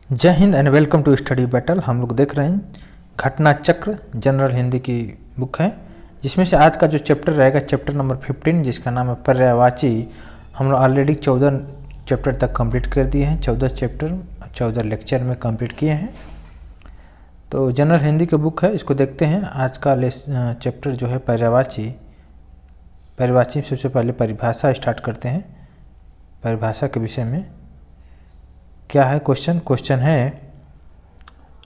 जय हिंद and welcome to Study Battle. हम लोग देख रहे हैं घटना चक्र जनरल हिंदी की बुक है, जिसमें से आज का जो चैप्टर रहेगा चैप्टर नंबर 15, जिसका नाम है पर्यायवाची। हम लोग ऑलरेडी 14 चैप्टर तक कंप्लीट कर दिए हैं। 14 चैप्टर 14 लेक्चर में कंप्लीट किए हैं। तो जनरल हिंदी की बुक है, इसको देखते हैं। आज का चैप्टर जो है पर्यायवाची। पर्यायवाची में सबसे पहले परिभाषा स्टार्ट करते हैं। परिभाषा के विषय में क्या है क्वेश्चन है,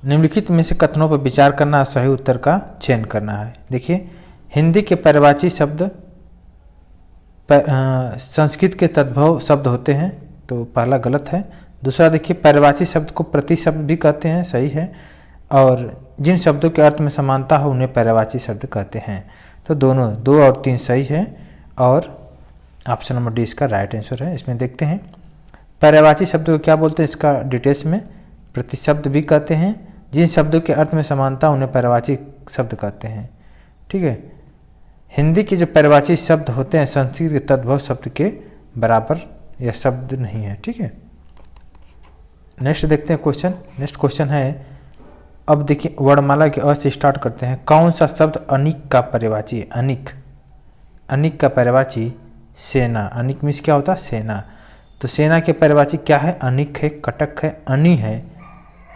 निम्नलिखित में से कथनों पर विचार करना, सही उत्तर का चयन करना है। देखिए, हिंदी के पर्यायवाची शब्द संस्कृत के तद्भव शब्द होते हैं, तो पहला गलत है। दूसरा देखिए, पर्यायवाची शब्द को प्रतिशब्द भी कहते हैं, सही है। और जिन शब्दों के अर्थ में समानता हो उन्हें पर्यायवाची शब्द कहते हैं। तो दोनों 2 और 3 सही है, और ऑप्शन नंबर डी इसका राइट आंसर है। इसमें देखते हैं पर्यायवाची शब्द को क्या बोलते हैं, इसका डिटेल्स में प्रतिशब्द भी कहते हैं। जिन शब्दों के अर्थ में समानता उन्हें पर्यायवाची शब्द कहते हैं। ठीक है, हिंदी के जो पर्यायवाची शब्द होते हैं संस्कृत के तद्भव शब्द के बराबर यह शब्द नहीं है। ठीक है, नेक्स्ट देखते हैं क्वेश्चन। नेक्स्ट क्वेश्चन है, अब देखिए वर्णमाला के अ से स्टार्ट करते हैं। कौन सा शब्द अनिक का पर्यायवाची है? अनिक का पर्यायवाची सेना। अनिक मीन्स क्या होता है? सेना। तो सेना के पर्यायवाची क्या है? अनिक है, कटक है, अनि है,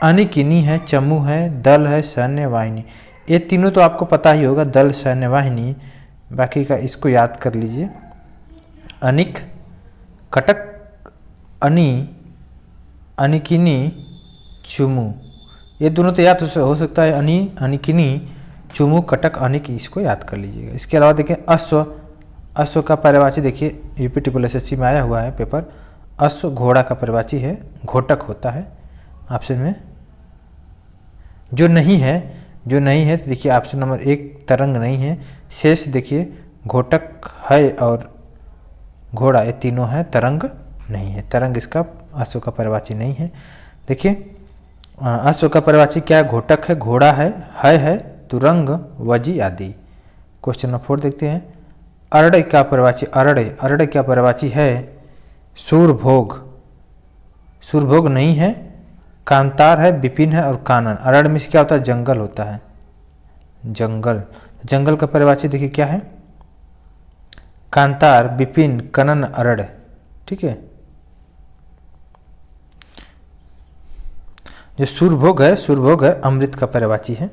अनिकिनी है, चमू है, दल है, सैन्य वाहिनी। ये तीनों तो आपको पता ही होगा, दल, सैन्य वाहिनी। बाकी का इसको याद कर लीजिए। अनिक, कटक, अनि, अनिकिनी, चुमू, ये दोनों तो याद हो सकता है। अनि, अनिकिनी, चुमू, कटक, अनिक, इसको याद कर लीजिएगा। इसके अलावा देखिए अश्व का पर्यायवाची देखिए यूपी ट्रिपल एसएससी में आया हुआ है पेपर। अश्व घोड़ा का पर्यायवाची है, घोटक होता है। ऑप्शन में जो नहीं है तो देखिए ऑप्शन नंबर 1 तरंग नहीं है। शेष देखिए घोटक है और घोड़ा, ये तीनों है, तरंग नहीं है। तरंग इसका अश्व का पर्यायवाची नहीं है। देखिए अश्व का पर्यायवाची क्या है? घोटक है, घोड़ा है, तुरंग, वजी आदि। क्वेश्चन नंबर 4 देखते हैं। अरड़ का पर्यायवाची, अरड़ क्या पर्यायवाची है? सूरभोग नहीं है, कांतार है, विपिन है और कानन। अरड़ में क्या होता है? जंगल होता है, जंगल का पर्यायवाची देखिए क्या है? कांतार, विपिन, कनन, अरड़। ठीक है, जो सूरभोग है अमृत का पर्यायवाची है।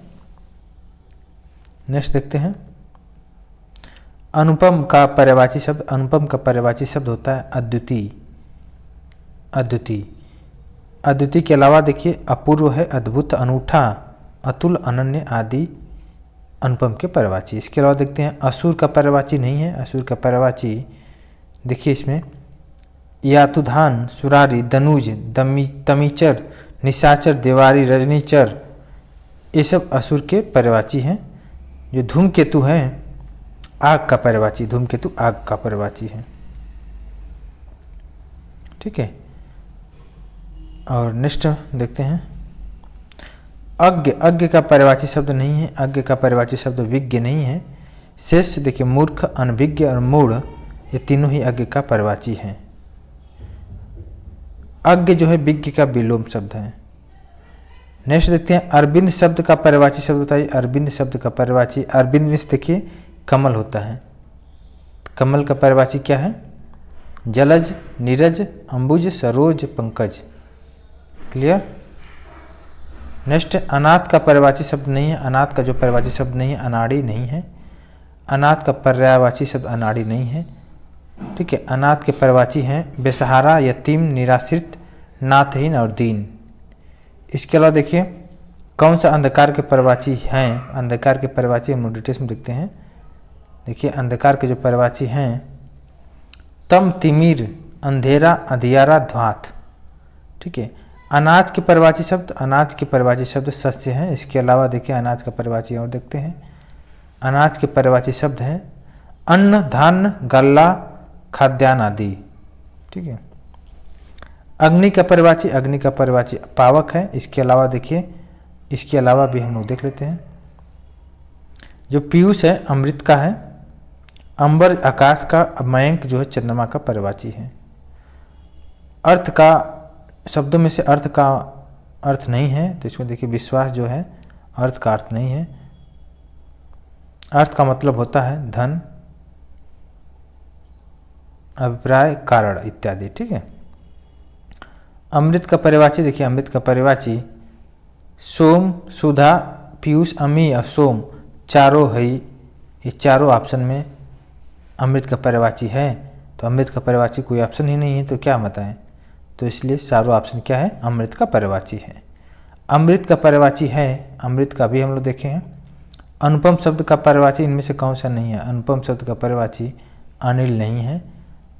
नेक्स्ट देखते हैं, अनुपम का पर्यायवाची शब्द होता है अद्वितीय के अलावा देखिए अपूर्व है, अद्भुत, अनूठा, अतुल, अनन्य आदि अनुपम के पर्यायवाची। इसके अलावा देखते हैं असुर का पर्यायवाची नहीं है। असुर का पर्यायवाची देखिए इसमें यातुधान, सुरारी, दनुज, तमीचर, निशाचर, देवारी, रजनीचर, ये सब असुर के पर्यायवाची हैं। जो धूमकेतु है आग का पर्यायवाची, धूमकेतु आग का पर्यायवाची है। ठीक है, और नेक्स्ट देखते हैं अज्ञ का पर्यायवाची शब्द नहीं है। अज्ञ का पर्यायवाची शब्द विज्ञ नहीं है। शेष देखिए मूर्ख, अनभिज्ञ और मूढ़, ये तीनों ही अज्ञ का पर्यायवाची हैं। अज्ञ जो है विज्ञ का विलोम शब्द है। नेक्स्ट देखते हैं अरविंद शब्द का पर्यायवाची शब्द बताइए। अरविंद शब्द का पर्यायवाची, अरविंद में देखिए कमल होता है। कमल का पर्यायवाची क्या है? जलज, नीरज, अंबुज, सरोज, पंकज। क्लियर। नेक्स्ट अनाथ का पर्यायवाची शब्द नहीं है। अनाथ का जो पर्यायवाची शब्द नहीं है, अनाड़ी नहीं है। अनाथ का पर्यायवाची शब्द अनाड़ी नहीं है। ठीक है, अनाथ के पर्यायवाची हैं बेसहारा, यतीम, निराश्रित, नाथहीन और दीन। इसके अलावा देखिए कौन सा अंधकार के पर्यायवाची हैं। अंधकार के पर्यायवाची हम डिटेल्स में देखते हैं। देखिए अंधकार के जो पर्यायवाची हैं तम, तिमिर, अंधेरा, अंधियारा, ध्वात। ठीक है, अनाज के पर्यायवाची शब्द सस्य हैं। इसके अलावा देखिए अनाज का पर्यायवाची और देखते हैं। अनाज के पर्यायवाची शब्द हैं अन्न, धान्य, गल्ला, खाद्यान्न आदि। ठीक है, अग्नि का पर्यायवाची पावक है। इसके अलावा देखिए इसके अलावा भी हम लोग देख लेते हैं। जो पीयूष है अमृत का है। अंबर आकाश का, मयंक जो है चंद्रमा का पर्यायवाची है। अर्थ का शब्दों में से अर्थ का अर्थ नहीं है, तो इसको देखिए विश्वास जो है अर्थ का अर्थ नहीं है। अर्थ का मतलब होता है धन, अभिप्राय, कारण इत्यादि। ठीक है। अमृत का परिवाची देखिए, अमृत का परिवाची सोम, सुधा, पीयूष, अमी और सोम चारों है। ये चारों ऑप्शन में अमृत का परिवाची है, तो अमृत का परिवाची कोई ऑप्शन ही नहीं है, तो क्या बताएं। तो इसलिए चारों ऑप्शन क्या है, अमृत का परिवाची है। अमृत का परिवाची है, अमृत का भी हम लोग देखे हैं। अनुपम शब्द का परिवाची इनमें से कौन सा नहीं है। अनुपम शब्द का परिवाची अनिल नहीं है।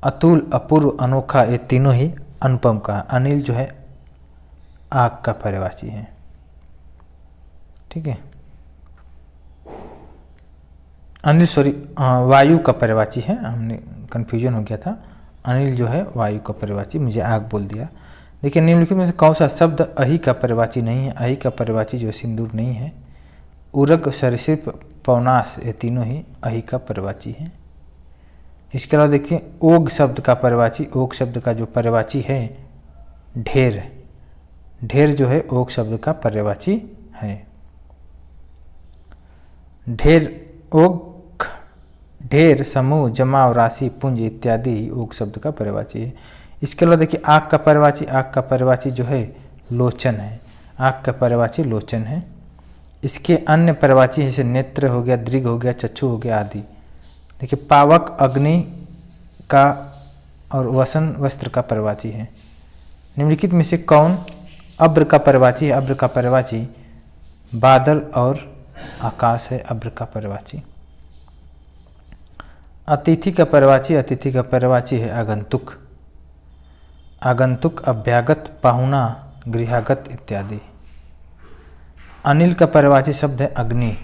अतुल, अपूर्व, अनोखा ये तीनों ही अनुपम का। अनिल जो है आग का परिवाची है। ठीक है। अनिल सॉरी वायु का परिवाची है, हमने कन्फ्यूजन हो गया था। अनिल जो है वायु का परिवाची, मुझे आग बोल दिया। देखिए निम्नलिखित में से कौन सा शब्द अहि का परिवाची नहीं है। अहि का परिवाची जो सिंदूर नहीं है। उरग, सरीसृप, पवनास ये तीनों ही अहि का परिवाची है। इसके अलावा देखिए ओग शब्द का परिवाची, ओग शब्द का जो परिवाची है ढेर। ढेर जो है ओग शब्द का परिवाची है। ढेर, ओग, ढेर, समूह, जमाव, राशि, पुंज इत्यादि ओग शब्द का परिवाची है। इसके अलावा देखिए आग का परिवाची, आग का परिवाची जो है लोचन है। आग का परिवाची लोचन है। इसके अन्य परिवाची जैसे नेत्र हो गया, दृग हो गया, चक्षु हो गया आदि। देखिए पावक अग्नि का और वसन वस्त्र का परिवाची है। निम्नलिखित में से कौन अब्र का परिवाची है। अब्र का परिवाची बादल और आकाश है, अब्र का परिवाची। अतिथि का परिवाची, अतिथि का परिवाची है आगंतुक। आगंतुक, अभ्यागत, पाहुना, गृहागत इत्यादि। अनिल का परिवाची शब्द है अग्नि।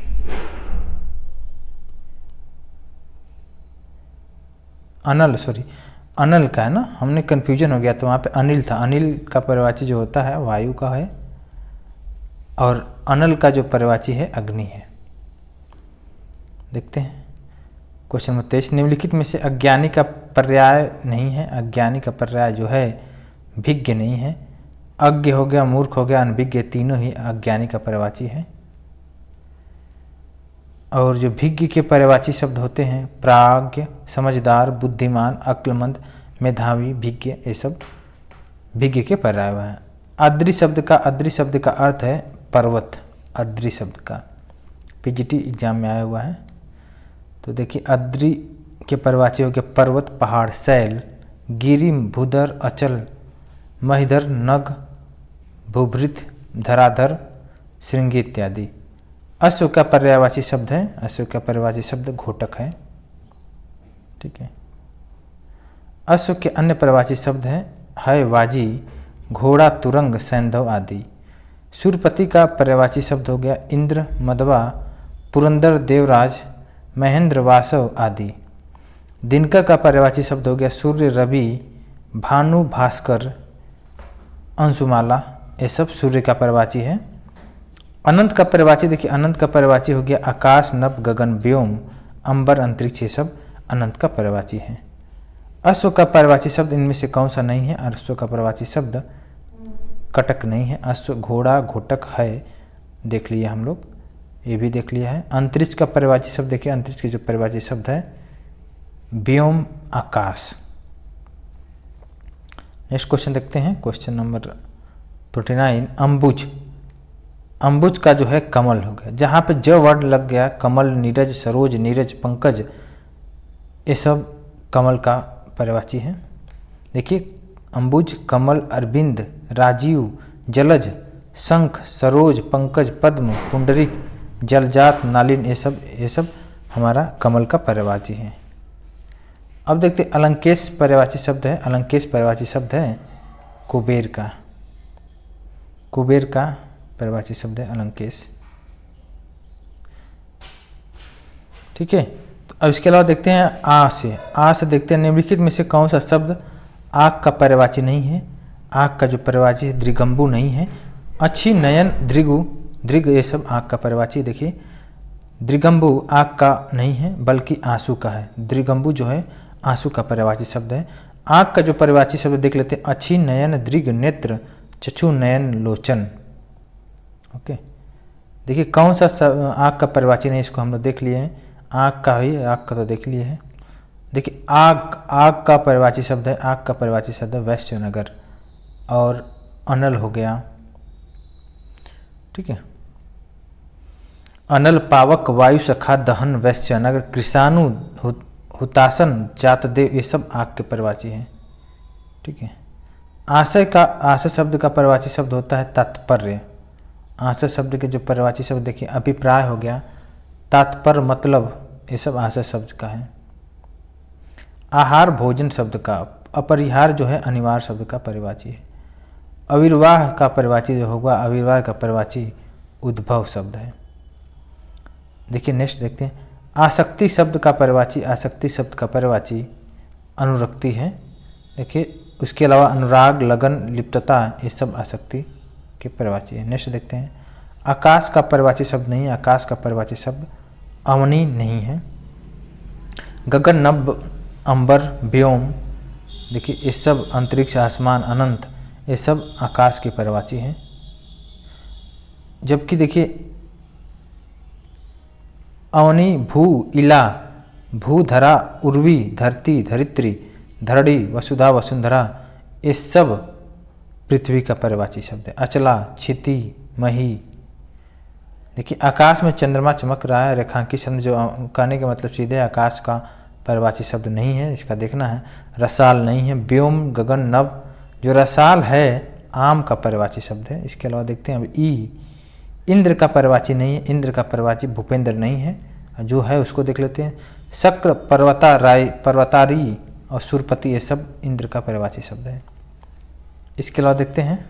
अनल का है ना, हमने कन्फ्यूजन हो गया तो वहाँ पे अनिल था। अनिल का परिवाची जो होता है वायु का है, और अनल का जो परिवाची है अग्नि है। देखते हैं क्वेश्चन नंबर 23। निम्नलिखित में से अज्ञानी का पर्याय नहीं है। अज्ञानी का पर्याय जो है भिज्ञ नहीं है। अज्ञ हो गया, मूर्ख हो गया, अनभिज्ञ तीनों ही अज्ञानी का परिवाची है। और जो भिज्ञ के परिवाची शब्द होते हैं प्राज्ञ, समझदार, बुद्धिमान, अक्लमंद, मेधावी, भिज्ञ ये सब भिज्ञ के पर्याय हैं। अद्रि शब्द का अर्थ है पर्वत। अद्रि शब्द का पीजीटी एग्जाम में आया हुआ है। तो देखिए अद्रि के परिवाची हो गया पर्वत, पहाड़, शैल, गिरि, भूधर, अचल, महिधर, नग, भूभृत, धराधर, श्रृंगी इत्यादि। अश्व का पर्यायवाची शब्द है, अश्व का पर्यायवाची शब्द घोटक है। ठीक है। अश्व के अन्य पर्यायवाची शब्द है वाजी, घोड़ा, तुरंग, सैंधव आदि। सूर्यपति का पर्यायवाची शब्द हो गया इंद्र, मदवा, पुरंदर, देवराज, महेंद्र, वासव आदि। दिनकर का पर्यायवाची शब्द हो गया सूर्य, रवि, भानु, भास्कर, अंशुमाला ये सब सूर्य का पर्यायवाची है। अनंत का पर्यायवाची देखिए, अनंत का पर्यायवाची हो गया आकाश, नभ, गगन, व्योम, अंबर, अंतरिक्ष ये सब अनंत का पर्यायवाची है। अश्व का पर्यायवाची शब्द इनमें से कौन सा नहीं है। अश्व का पर्यायवाची शब्द कटक नहीं है। अश्व, घोड़ा, घोटक है, देख लिया हम लोग, ये भी देख लिया है। अंतरिक्ष का पर्यायवाची शब्द देखिए, अंतरिक्ष के जो पर्यायवाची शब्द है व्योम, आकाश। नेक्स्ट क्वेश्चन देखते हैं, क्वेश्चन नंबर 29। अम्बुज, अम्बुज का जो है कमल हो गया। जहाँ पे ज वर्ड लग गया, कमल, नीरज, सरोज, नीरज, पंकज ये सब कमल का पर्यायवाची है। देखिए अम्बुज, कमल, अरविंद, राजीव, जलज, शंख, सरोज, पंकज, पद्म, पुंडरीक, जलजात, नालिन ये सब हमारा कमल का पर्यायवाची है। अब देखते अलंकेश पर्यायवाची शब्द है। अलंकेश पर्यायवाची शब्द है कुबेर का। कुबेर का पर्यायवाची शब्द है अलंकेश। ठीक है। तो अब इसके अलावा देखते हैं आ से देखते हैं निम्नलिखित में से कौन सा शब्द आग का पर्यायवाची नहीं है। आग का जो पर्यायवाची है दृगंबु नहीं है। अच्छी, नयन, दृगु, दृग ये सब आग का पर्यायवाची। देखिए दृगंबु आग का नहीं है बल्कि आंसू का है। दृगंबु जो है आंसू का पर्यायवाची शब्द है। आग का जो पर्यायवाची शब्द देख लेते हैं अच्छी, नयन, दृग, नेत्र, चक्षु, नयन, लोचन ओके, देखिए कौन सा आग का परिवाची नहीं, इसको हम लोग देख लिए हैं। आग का ही, आग का तो देख लिए हैं। देखिए आग, आग का परिवाची शब्द है, आग का परिवाची शब्द है वैश्यनगर। और अनल हो गया, ठीक है। अनल पावक वायु सखा दहन वैश्यनगर कृषाणु हुतासन जात देव, ये सब आग के परिवाची हैं, ठीक है। आशय का, आशय शब्द का परिवाची शब्द होता है तात्पर्य। आशय शब्द के जो परिवाची शब्द देखिए, अभिप्राय हो गया, तात्पर्य मतलब, ये सब आशय शब्द का है। आहार भोजन शब्द का, अपरिहार जो है अनिवार्य शब्द का परिवाची है। अविर्वाह का परिवाची जो होगा, अविर्वाह का परिवाची उद्भव शब्द है। देखिए नेक्स्ट देखते हैं, आसक्ति शब्द का परिवाची, आसक्ति शब्द का परिवाची अनुरक्ति है। देखिए उसके अलावा अनुराग, लगन, लिप्तता, ये सब आसक्ति के परिवाची है। नेक्स्ट देखते हैं, आकाश का परिवाची शब्द नहीं है, आकाश का परिवाची शब्द अवनी नहीं है। गगन, नभ, अंबर, व्योम, देखिए ये सब अंतरिक्ष, आसमान, अनंत, ये सब आकाश के परिवाची हैं। जबकि देखिए अवनी, भू, इला, भू, धरा, उर्वी, धरती, धरित्री, धरणी, वसुधा, वसुंधरा, ये सब पृथ्वी का परिवाची शब्द है। अचला, क्षिति, मही, देखिए आकाश में चंद्रमा चमक रहा है, रेखांकित शब्द जो कहने का मतलब सीधे आकाश का परिवाची शब्द नहीं है, इसका देखना है। रसाल नहीं है। व्योम, गगन, नभ, जो रसाल है आम का परिवाची शब्द है। इसके अलावा देखते हैं अब ई, इंद्र का परिवाची नहीं है, इंद्र का परिवाची भूपेंद्र नहीं है, जो है उसको देख लेते हैं। शक्र, पर्वतारी और सुरपति, ये सब इंद्र का परिवाची शब्द है। इसके अलावा देखते हैं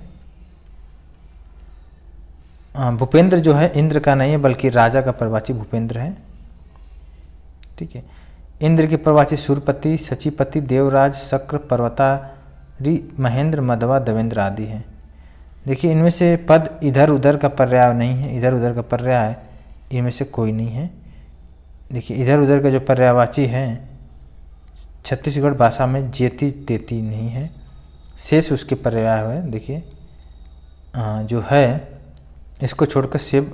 भूपेंद्र जो है इंद्र का नहीं है, बल्कि राजा का परिवाची भूपेंद्र है, ठीक है। इंद्र के परिवाची सुरपति, सचिपति, देवराज, शक्र, पर्वतारी, महेंद्र, मधवा, देवेंद्र आदि हैं। देखिए इनमें से पद इधर उधर का पर्याय नहीं है, इधर उधर का पर्याय इनमें से कोई नहीं है। देखिए इधर उधर का जो पर्यायवाची है छत्तीसगढ़ भाषा में जेती तेती नहीं है, शेष उसके पर्याय है। देखिए जो है इसको छोड़कर शिव,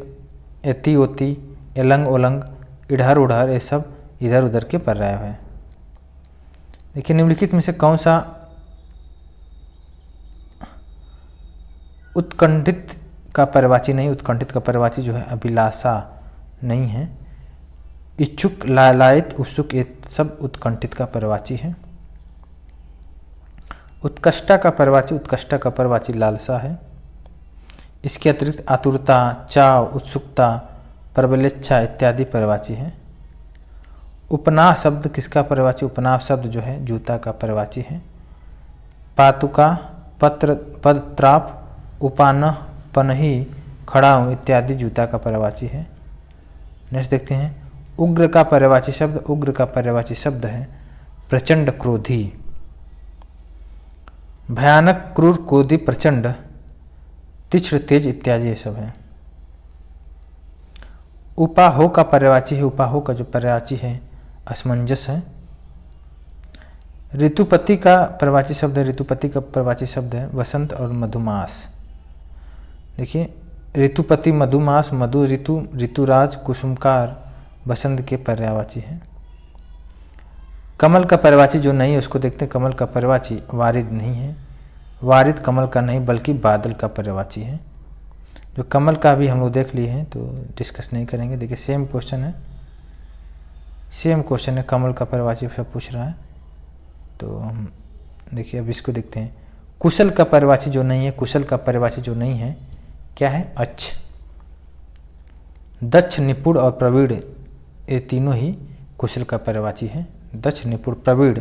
एति ओति, एलंग ओलंग, इधर उधर, ये सब इधर उधर के पर्याय है। देखिए निम्नलिखित में से कौन सा उत्कंठित का परिवाची नहीं, उत्कंठित का परिवाची जो है अभिलाषा नहीं है। इच्छुक, लालायित, उत्सुक, ये सब उत्कंठित का परिवाची है। उत्कृष्टा का परिवाची, उत्कृष्टा का परिवाची लालसा है। इसके अतिरिक्त आतुरता, चाव, उत्सुकता, प्रबलेच्छा इत्यादि परिवाची है। उपनाह शब्द किसका परिवाची, उपनाह शब्द जो है जूता का परिवाची है। पातुका, पत्र, पदत्राप, उपानह, पनही, खड़ाऊ इत्यादि जूता का परिवाची है। नेक्स्ट देखते हैं, उग्र का पर्यायवाची शब्द, उग्र का पर्यायवाची शब्द है प्रचंड, क्रोधी। भयानक, क्रूर, क्रोधी, प्रचंड, तीक्ष्ण, तेज इत्यादि ये सब है। उपाहो का पर्यायवाची है, उपाहो का जो पर्यायवाची है असमंजस है। ऋतुपति का पर्यायवाची शब्द है, ऋतुपति का पर्यायवाची शब्द है वसंत और मधुमास। देखिए ऋतुपति, मधुमास, मधु ऋतु, ऋतुराज, कुसुमकार बसंत के पर्यायवाची है। कमल का पर्यायवाची जो नहीं है उसको देखते हैं, कमल का पर्यायवाची वारिद नहीं है, वारिद कमल का नहीं बल्कि बादल का पर्यायवाची है। जो कमल का भी हम लोग देख लिए हैं तो डिस्कस नहीं करेंगे। देखिए सेम क्वेश्चन है, सेम क्वेश्चन है, कमल का पर्यायवाची सब पूछ रहा है तो हम देखिए अब इसको देखते हैं। कुशल का पर्यायवाची जो नहीं है, कुशल का पर्यायवाची जो नहीं है क्या है, अच्छ। दक्ष, निपुण और प्रवीण ये तीनों ही कुशल का पर्यायवाची है। दक्ष, निपुण, प्रवीण,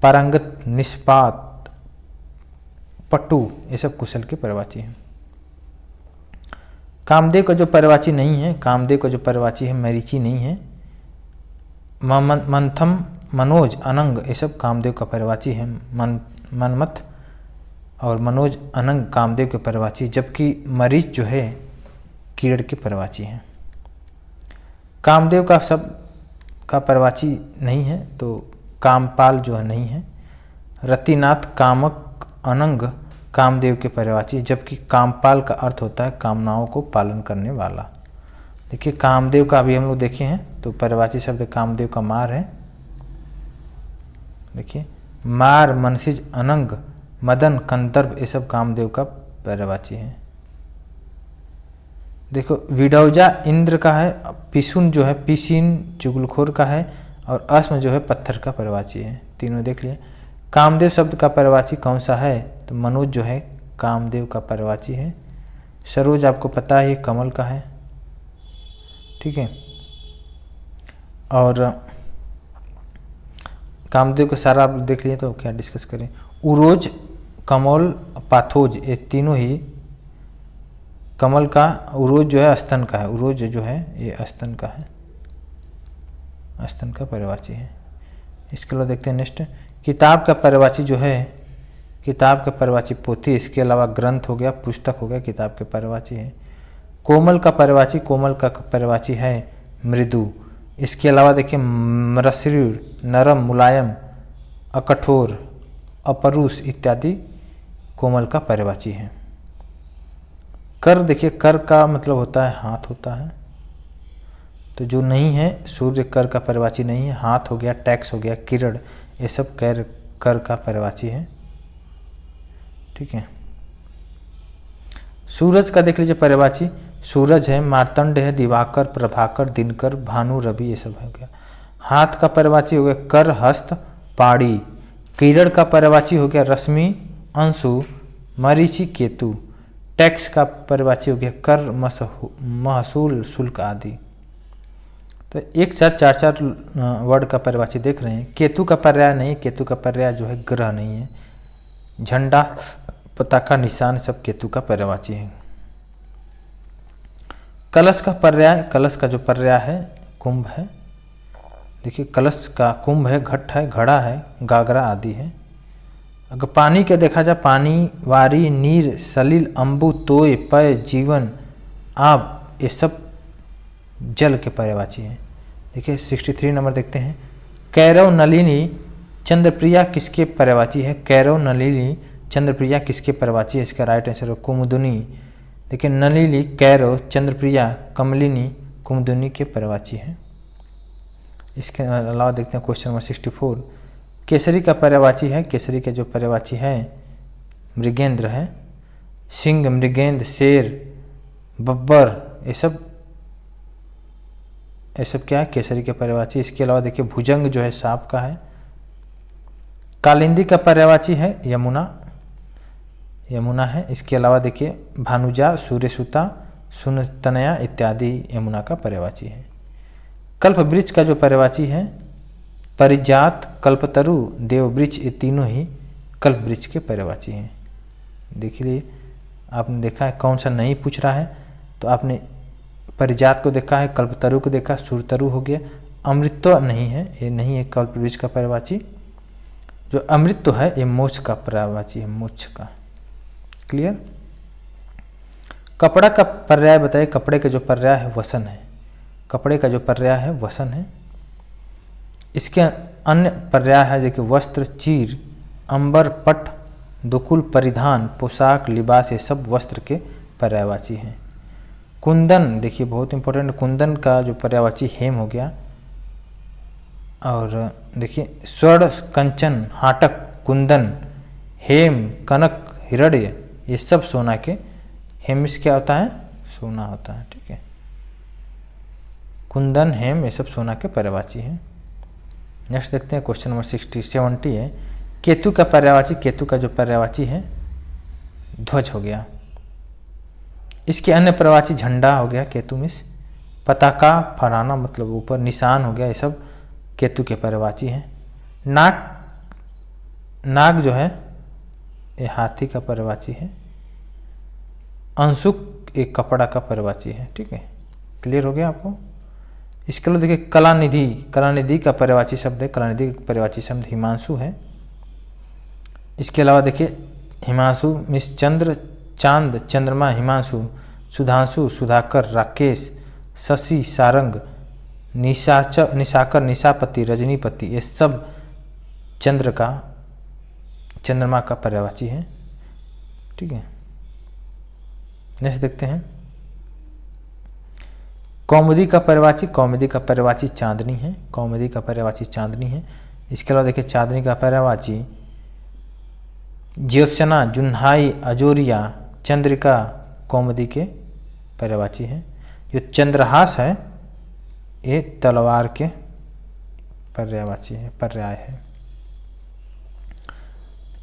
पारंगत, निष्पात, पटु ये सब कुशल के पर्यायवाची हैं। कामदेव का जो पर्यायवाची नहीं है, कामदेव का जो पर्यायवाची है मरीचि नहीं है। मंथम, मनोज, अनंग ये सब कामदेव का पर्यायवाची है। मनमथ और मनोज, अनंग कामदेव के पर्यायवाची, जबकि मरीच जो है कीड़ के पर्यायवाची हैं। कामदेव का सब का पर्यायवाची नहीं है तो कामपाल जो है नहीं है। रतिनाथ, कामक, अनंग, कामदेव के पर्यायवाची, जबकि कामपाल का अर्थ होता है कामनाओं को पालन करने वाला। देखिए कामदेव का अभी हम लोग देखे हैं, तो पर्यायवाची शब्द कामदेव का मार है। देखिए मार, मनसिज, अनंग, मदन, कंदर्प, ये सब कामदेव का पर्यायवाची है। देखो विडौजा इंद्र का है, पिसुन जो है पिसिन चुगलखोर का है, और अस्म जो है पत्थर का पर्यायवाची है। तीनों देख लिए। कामदेव शब्द का पर्यायवाची कौन सा है, तो मनोज जो है कामदेव का पर्यायवाची है। सरोज आपको पता है ये कमल का है, ठीक है। और कामदेव का सारा आप देख लिए, तो क्या डिस्कस करें। उरोज, कमल, पाथोज, ये तीनों ही कमल का, उरोज जो है स्तन का है, उरोज जो है ये स्तन का है, स्तन का पर्यायवाची है। इसके अलावा देखते हैं नेक्स्ट, किताब का पर्यायवाची जो है, किताब का पर्यायवाची पोथी, इसके अलावा ग्रंथ हो गया, पुस्तक हो गया, किताब के पर्यायवाची है। कोमल का पर्यायवाची, कोमल का पर्यायवाची है मृदु। इसके अलावा देखिए मृसृण, नरम, मुलायम, अकठोर, अपरुष इत्यादि कोमल का पर्यायवाची है। कर, देखिए कर का मतलब होता है हाथ होता है, तो जो नहीं है सूर्य कर का पर्यायवाची नहीं है। हाथ हो गया, टैक्स हो गया, किरण, ये सब कर का पर्यायवाची है, ठीक है। सूरज का देख लीजिए पर्यायवाची, सूरज है, मार्तंड है, दिवाकर, प्रभाकर, दिनकर, भानु, रवि, ये सब हो गया। हाथ का पर्यायवाची हो गया कर, हस्त, पाड़ी। किरण का पर्यायवाची हो गया रश्मि, अंशु, मरीचि, केतु। टैक्स का पर्यायवाची हो गया कर, महसूल, शुल्क आदि। तो एक साथ चार चार वर्ड का पर्यायवाची देख रहे हैं। केतु का पर्याय नहीं, केतु का पर्याय जो है ग्रह नहीं है। झंडा, पताका, निशान सब केतु का पर्यायवाची है। कलश का पर्याय, कलश का जो पर्याय है कुंभ है। देखिए कलश का कुंभ है, घट है, घड़ा है, गागरा आदि है। अगर पानी का देखा जाए, पानी, वारी, नीर, सलिल, अम्बु, तोय, पय, जीवन, आब, ये सब जल के पर्यायवाची हैं। देखिए 63 नंबर देखते हैं। कैरव, नलिनी, चंद्रप्रिया किसके पर्यायवाची है। कैरव, नलिनी, चंद्रप्रिया किसके पर्यायवाची है। इसका राइट आंसर है कुमुदुनी। देखिए नलिनी, कैरव, चंद्रप्रिया, कमलिनी, कुमुदुनी के पर्यायवाची है। इसके अलावा देखते हैं क्वेश्चन नंबर 64। केसरी का पर्यायवाची है, केसरी के जो पर्यायवाची है मृगेंद्र है। सिंह, मृगेंद्र, शेर, बब्बर, ये सब क्या है केसरी के पर्यायवाची। इसके अलावा देखिए भुजंग जो है सांप का है। कालिंदी का पर्यायवाची है यमुना, यमुना है। इसके अलावा देखिए भानुजा, सूर्यसुता, सुनतनया इत्यादि यमुना का पर्यायवाची है। कल्प वृक्ष का जो पर्यायवाची है परिजात, कल्पतरु, देववृक्ष, ये तीनों ही कल्प वृक्ष के पर्यायवाची हैं। देखिए आपने देखा है कौन सा नहीं पूछ रहा है, तो आपने परिजात को देखा है, कल्पतरु को देखा, सूरतरु हो गया। अमृत्व नहीं है, ये नहीं है कल्प वृक्ष का पर्यायवाची। जो अमृत्व है ये मोक्ष का पर्यायवाची है, मोक्ष का। क्लियर। कपड़ा का पर्याय बताइए। कपड़े का जो पर्याय है वसन है, कपड़े का जो पर्याय है वसन है। इसके अन्य पर्याय है देखिए वस्त्र, चीर, अंबर, पट, दुकुल, परिधान, पोशाक, लिबास, ये सब वस्त्र के पर्यायवाची हैं। कुंदन देखिए बहुत इंपॉर्टेंट, कुंदन का जो पर्यायवाची हेम हो गया। और देखिए स्वर्ण, कंचन, हाटक, कुंदन, हेम, कनक, हिरण्य, ये सब सोना के। हेमिस क्या होता है, सोना होता है, ठीक है। कुंदन, हेम, ये सब सोना के पर्यायवाची हैं। नेक्स्ट देखते हैं क्वेश्चन नंबर 70 है। केतु का पर्यायवाची, केतु का जो पर्यायवाची है ध्वज हो गया। इसके अन्य पर्यायवाची झंडा हो गया, केतु मिस, पताका, फहराना मतलब ऊपर, निशान हो गया, ये सब केतु के पर्यायवाची हैं। नाग, नाग जो है ये हाथी का पर्यायवाची है। अंशुक एक कपड़ा का पर्यायवाची है, ठीक है। क्लियर हो गया आपको। इसके अलावा देखिए कलानिधि, कलानिधि का पर्यायवाची शब्द है, कलानिधि का पर्यायवाची शब्द हिमांशु है। इसके अलावा देखिए हिमांशु मिस चंद्र, चांद, चंद्रमा, हिमांशु, सुधांशु, सुधाकर, राकेश, शशि, सारंग, निशाकर, निशापति, रजनीपति, ये सब चंद्रमा का पर्यायवाची है। ठीक है। नेक्स्ट देखते हैं कौमुदी का पर्यायवाची। कौमुदी का पर्यायवाची चांदनी है। कौमुदी का पर्यायवाची चांदनी है। इसके अलावा देखिए चांदनी का पर्यायवाची ज्योत्सना, जुन्हाई, अजोरिया, चंद्रिका कौमुदी के पर्यायवाची है। जो चंद्रहास है ये तलवार के पर्यायवाची है, पर्याय है।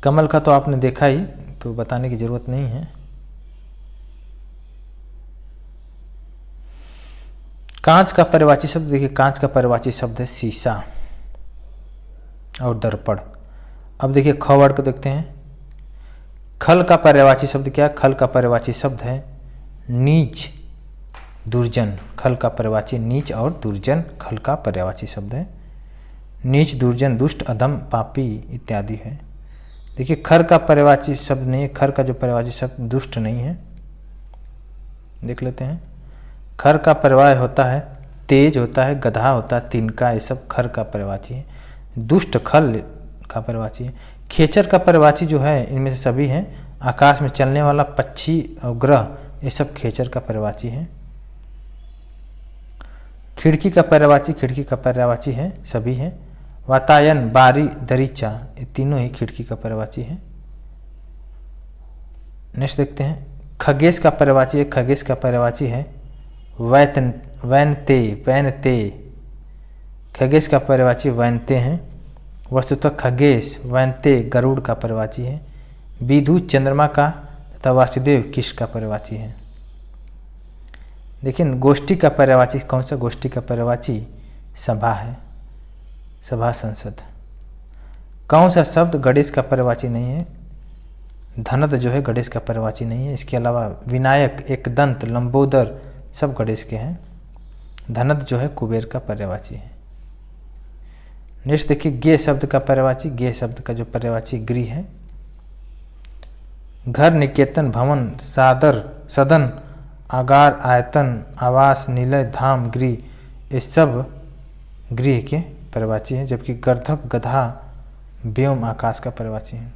कमल का तो आपने देखा ही, तो बताने की जरूरत नहीं है। कांच का पर्यायवाची शब्द देखिए, कांच का पर्यायवाची शब्द है शीशा और दर्पण। अब देखिए ख वर्ड को देखते हैं। खल का पर्यायवाची शब्द क्या है? खल का पर्यायवाची शब्द है नीच, दुर्जन। खल का पर्यायवाची नीच और दुर्जन खल का पर्यायवाची शब्द है। नीच, दुर्जन, दुष्ट, अधम, पापी इत्यादि है। देखिए खर का पर्यायवाची शब्द नहीं है। खर का जो पर्यायवाची शब्द दुष्ट नहीं है। देख लेते हैं। खर का पर्याय होता है तेज, होता है गधा, होता है तिनका, ये सब खर का पर्यायवाची है। दुष्ट खल का पर्यायवाची है। खेचर का पर्यायवाची जो है इनमें से सभी हैं। आकाश में चलने वाला पक्षी और ग्रह ये सब खेचर का पर्यायवाची है। खिड़की का पर्यायवाची खिड़की का पर्यायवाची है, सभी हैं। वातायन, बारी, दरीचा ये तीनों ही खिड़की का पर्यायवाची है। नेक्स्ट देखते हैं खगेश का पर्यायवाची है। खगेश का पर्यायवाची है वैनते, वैनते। खगेश का पर्यायवाची वैनते हैं। वस्तुतः खगेश, वैनते गरुड़ का पर्यायवाची है। विदु चंद्रमा का तथा वासुदेव किस का पर्यायवाची है। लेकिन गोष्ठी का पर्यायवाची कौन सा? गोष्ठी का पर्यायवाची सभा है, सभा, संसद। कौन सा शब्द गणेश का पर्यायवाची नहीं है? धनद जो है गणेश का पर्यायवाची नहीं है। इसके अलावा विनायक, एकदंत, लंबोदर सब गणेश के हैं। धनद जो है कुबेर का पर्यायवाची है। नेक्स्ट देखिए गे शब्द का पर्यायवाची। गे शब्द का जो पर्यायवाची गृह है। घर, निकेतन, भवन, सादर, सदन, आगार, आयतन, आवास, निलय, धाम, गृह ये सब गृह के पर्यायवाची हैं। जबकि गर्धप, गधा, व्योम आकाश का पर्यायवाची है।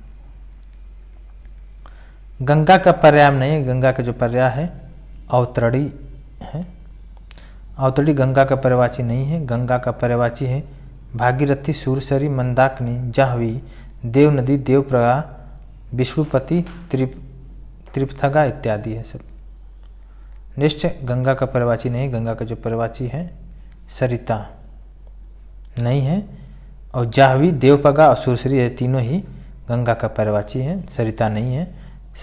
गंगा का पर्याय नहीं है। गंगा का जो पर्याय है अवतरणी है। अवतरणी गंगा का पर्यायवाची नहीं है। गंगा का पर्यायवाची है भागीरथी, सूरसरी, मंदाकिनी, जाह्नवी, देव नदी, देवप्रयाग, विष्णुपति, त्रिपथगा इत्यादि है सब। नेक्स्ट गंगा का पर्यायवाची नहीं। गंगा का जो पर्यायवाची है सरिता नहीं है। और जाह्नवी, देवपगा और सूरसरी ये तीनों ही गंगा का पर्यायवाची है, सरिता नहीं है।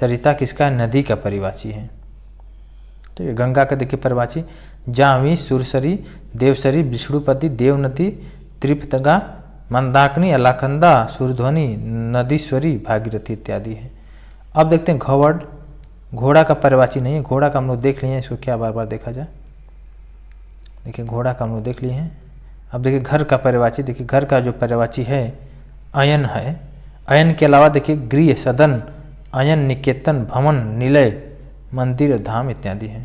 सरिता किसका? नदी का पर्यायवाची है। तो ये गंगा का देखिए पर्यायवाची जाह्नवी, सूरसरी, देवसरी, विष्णुपति, देवनदी, त्रिपथगा, मंदाकिनी, अलकनंदा, सूरध्वनि, नदीश्वरी, भागीरथी इत्यादि है। अब देखते हैं घ वर्ड। घोड़ा का पर्यायवाची नहीं है। घोड़ा का हम लोग देख लिए हैं, इसको क्या बार बार देखा जाए। देखिए घोड़ा का हम लोग देख लिए हैं। अब देखिए घर का पर्यायवाची। देखिए घर का जो पर्यायवाची है अयन है। अयन के अलावा देखिए गृह, सदन, अयन, निकेतन, भवन, निलय, मंदिर, धाम इत्यादि है।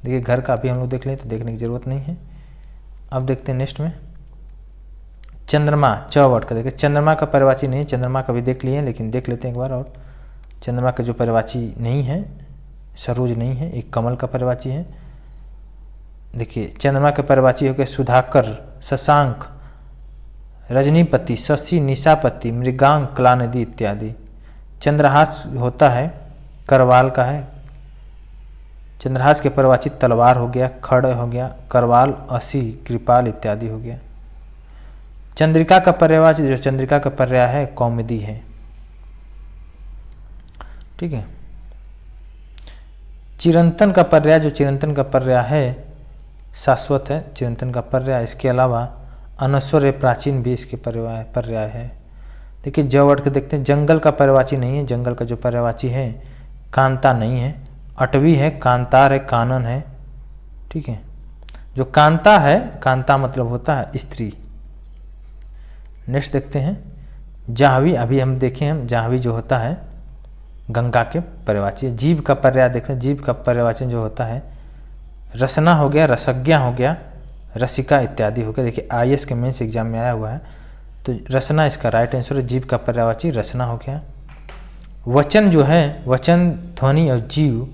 देखिए घर का भी हम लोग देख लें तो देखने की जरूरत नहीं है। अब देखते हैं नेक्स्ट में चंद्रमा। च वर्ड का देखिए चंद्रमा का पर्यायवाची नहीं। चंद्रमा का भी देख लिए हैं, लेकिन देख लेते हैं एक बार और। चंद्रमा का जो पर्यायवाची नहीं है सरोज नहीं है, एक कमल का पर्यायवाची है। देखिए चंद्रमा के पर्यायवाची हो गए सुधाकर, शशांक, रजनीपति, शशि, निशापति, मृगांक, कलानिधि इत्यादि। चंद्रहास होता है करवाल का है। चंद्रहास के पर्यायवाची तलवार हो गया, खड़ हो गया, करवाल, असी, कृपाल इत्यादि हो गया। चंद्रिका का पर्यायवाची जो चंद्रिका का पर्याय है कौमुदी है। ठीक है। चिरंतन का पर्याय जो चिरंतन का पर्याय है शाश्वत है, चिरंतन का पर्याय। इसके अलावा अनश्वर प्राचीन भी इसके पर्याय है। देखिए ज वर्ड के देखते हैं जंगल का पर्यायवाची नहीं है। जंगल का जो पर्यायवाची है कांता नहीं है। अटवी है, कांतार है, कानन है। ठीक है। जो कांता है, कांता मतलब होता है स्त्री। नेक्स्ट देखते हैं जाह्नवी। अभी हम देखें हम जाह्नवी जो होता है गंगा के पर्यायवाची है। जीव का पर्याय देखते हैं। जीव का पर्यायवाची जो होता है रसना हो गया, रसज्ञा हो गया, रसिका इत्यादि हो गया। देखिए IAS के मेंस एग्जाम में आया हुआ है, तो रसना इसका राइट आंसर है। जीव का पर्यायवाची रसना हो गया। वचन जो है, वचन, ध्वनि और जीव,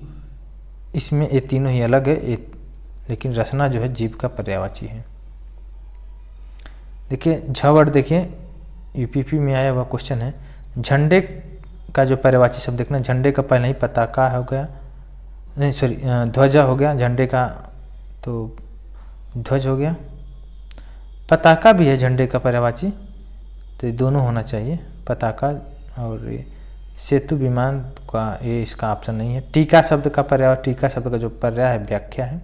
इसमें ये तीनों ही अलग है, लेकिन रचना जो है जीव का पर्यायवाची है। देखिए झ वर्ड, देखिए यूपीपी में आया हुआ क्वेश्चन है। झंडे का जो पर्यायवाची शब्द देखना, झंडे का पहले ही पताका हो गया, नहीं सॉरी ध्वजा हो गया, झंडे का तो ध्वज हो गया, पताका भी है झंडे का पर्यायवाची, तो ये दोनों होना चाहिए, पताका और सेतु विमान का, ये इसका ऑप्शन नहीं है। टीका शब्द का पर्याय, टीका शब्द का जो पर्याय है व्याख्या है।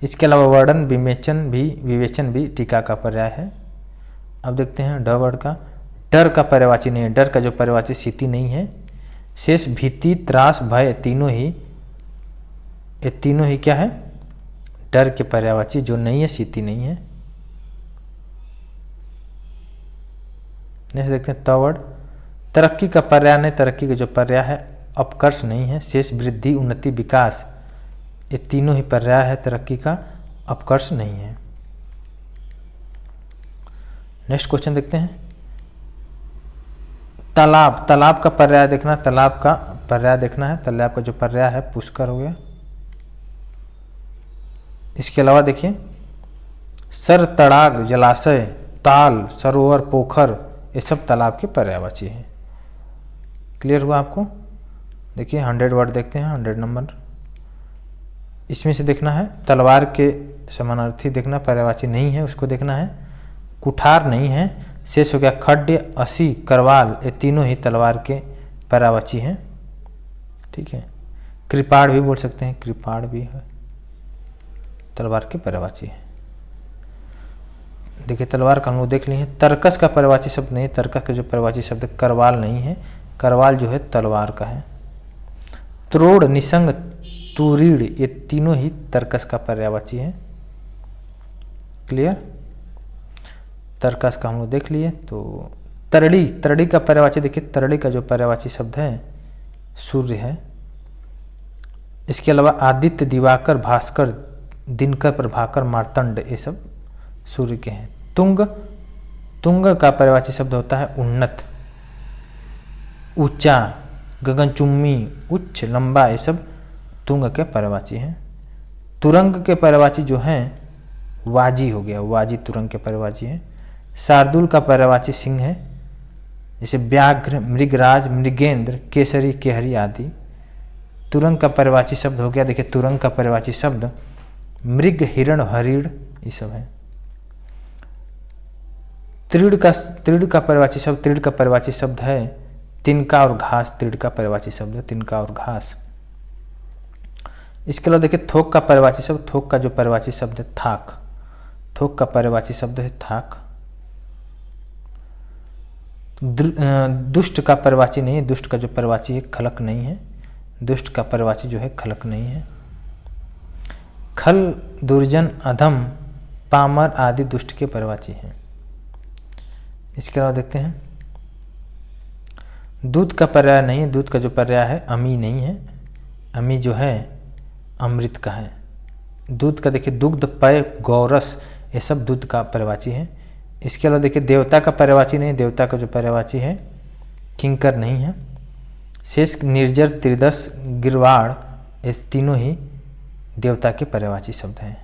इसके अलावा वर्णन, विवेचन भी टीका का पर्याय है। अब देखते हैं ड वर्ड का। डर का पर्यायवाची नहीं है, डर का जो पर्यायवाची स्थिति नहीं है। शेष, भीति, त्रास, भय, ये तीनों ही क्या है, डर के पर्यायवाची जो नहीं है, स्थिति नहीं है। नेक्स्ट देखते हैं त वर्ड। तरक्की का पर्याय नहीं, तरक्की का जो पर्याय है अपकर्ष नहीं है। शेष, वृद्धि, उन्नति, विकास, ये तीनों ही पर्याय है, तरक्की का अपकर्ष नहीं है। नेक्स्ट क्वेश्चन देखते हैं। तालाब, तालाब का पर्याय देखना, तालाब का पर्याय देखना है। तालाब का जो पर्याय है पुष्कर हो गया। इसके अलावा देखिए सर, तड़ाग, जलाशय, ताल, सरोवर, पोखर, ये सब तालाब के पर्यायवाची हैं। क्लियर हुआ आपको? देखिए 100 वर्ड देखते हैं, 100 नंबर। इसमें से देखना है तलवार के समानार्थी देखना, पर्यायवाची नहीं है, उसको देखना है। कुठार नहीं है। शेष हो गया खड्य, असी, करवाल, ये तीनों ही तलवार के पर्यायवाची हैं। ठीक है, कृपाण भी बोल सकते हैं, कृपाण भी है, तलवार के पर्यायवाची है। देखिए तलवार का हम लोग देख लिए हैं। तर्कस का पर्यायवाची शब्द नहीं है, तर्कस का जो पर्यायवाची शब्द करवाल नहीं है, करवाल जो है तलवार का है। त्रोड़, निसंग, तुरीड़, ये तीनों ही तर्कस का पर्यायवाची है। क्लियर? तर्कस का हम लोग देख लिए। तो तरड़ी, तरड़ी का पर्यायवाची देखिए, तरड़ी का जो पर्यायवाची शब्द है सूर्य है। इसके अलावा आदित्य, दिवाकर, भास्कर, दिनकर, प्रभाकर, मार्तंड, ये सब सूर्य के हैं। तुंग, तुंग का पर्यायवाची शब्द होता है उन्नत, ऊंचा, गगनचुम्बी, उच्च, लंबा, ये सब तुंग के पर्यायवाची हैं। तुरंग के पर्यायवाची जो हैं वाजी हो गया, वाजी तुरंग के पर्यायवाची है। शार्दूल का पर्यायवाची सिंह है, जैसे व्याघ्र, मृगराज, मृगेंद्र, केसरी, केहरी आदि। तुरंग का पर्यायवाची शब्द हो गया, देखिए तुरंग का पर्यायवाची शब्द मृग, हिरण, हरिण, ये सब है। त्रीड़ का पर्यायवाची शब्द, त्रीड़ का पर्यायवाची शब्द है तिनका और घास, त्रीड़ का पर्यायवाची शब्द है तिनका और घास। इसके अलावा देखिए थोक का पर्यायवाची शब्द, थोक का जो पर्यायवाची शब्द है थाक, थोक का पर्यायवाची शब्द है थाक। दुष्ट का पर्यायवाची नहीं है, दुष्ट का जो पर्यायवाची है खलक नहीं है, दुष्ट का पर्यायवाची जो है खलक नहीं है। खल, दुर्जन, अधम, पामर आदि दुष्ट के पर्यायवाची हैं। इसके अलावा देखते हैं दूध का पर्याय नहीं है, दूध का जो पर्याय है अमी नहीं है, अमी जो है अमृत का है। दूध का देखिए दुग्ध, पय, गौरस, ये सब दूध का पर्यायवाची है। इसके अलावा देखिए देवता का पर्यायवाची नहीं, देवता का जो पर्यायवाची है किंकर नहीं है। शेष, निर्जर, त्रिदश, गिरवाड़, ये तीनों ही देवता के पर्यायवाची शब्द हैं।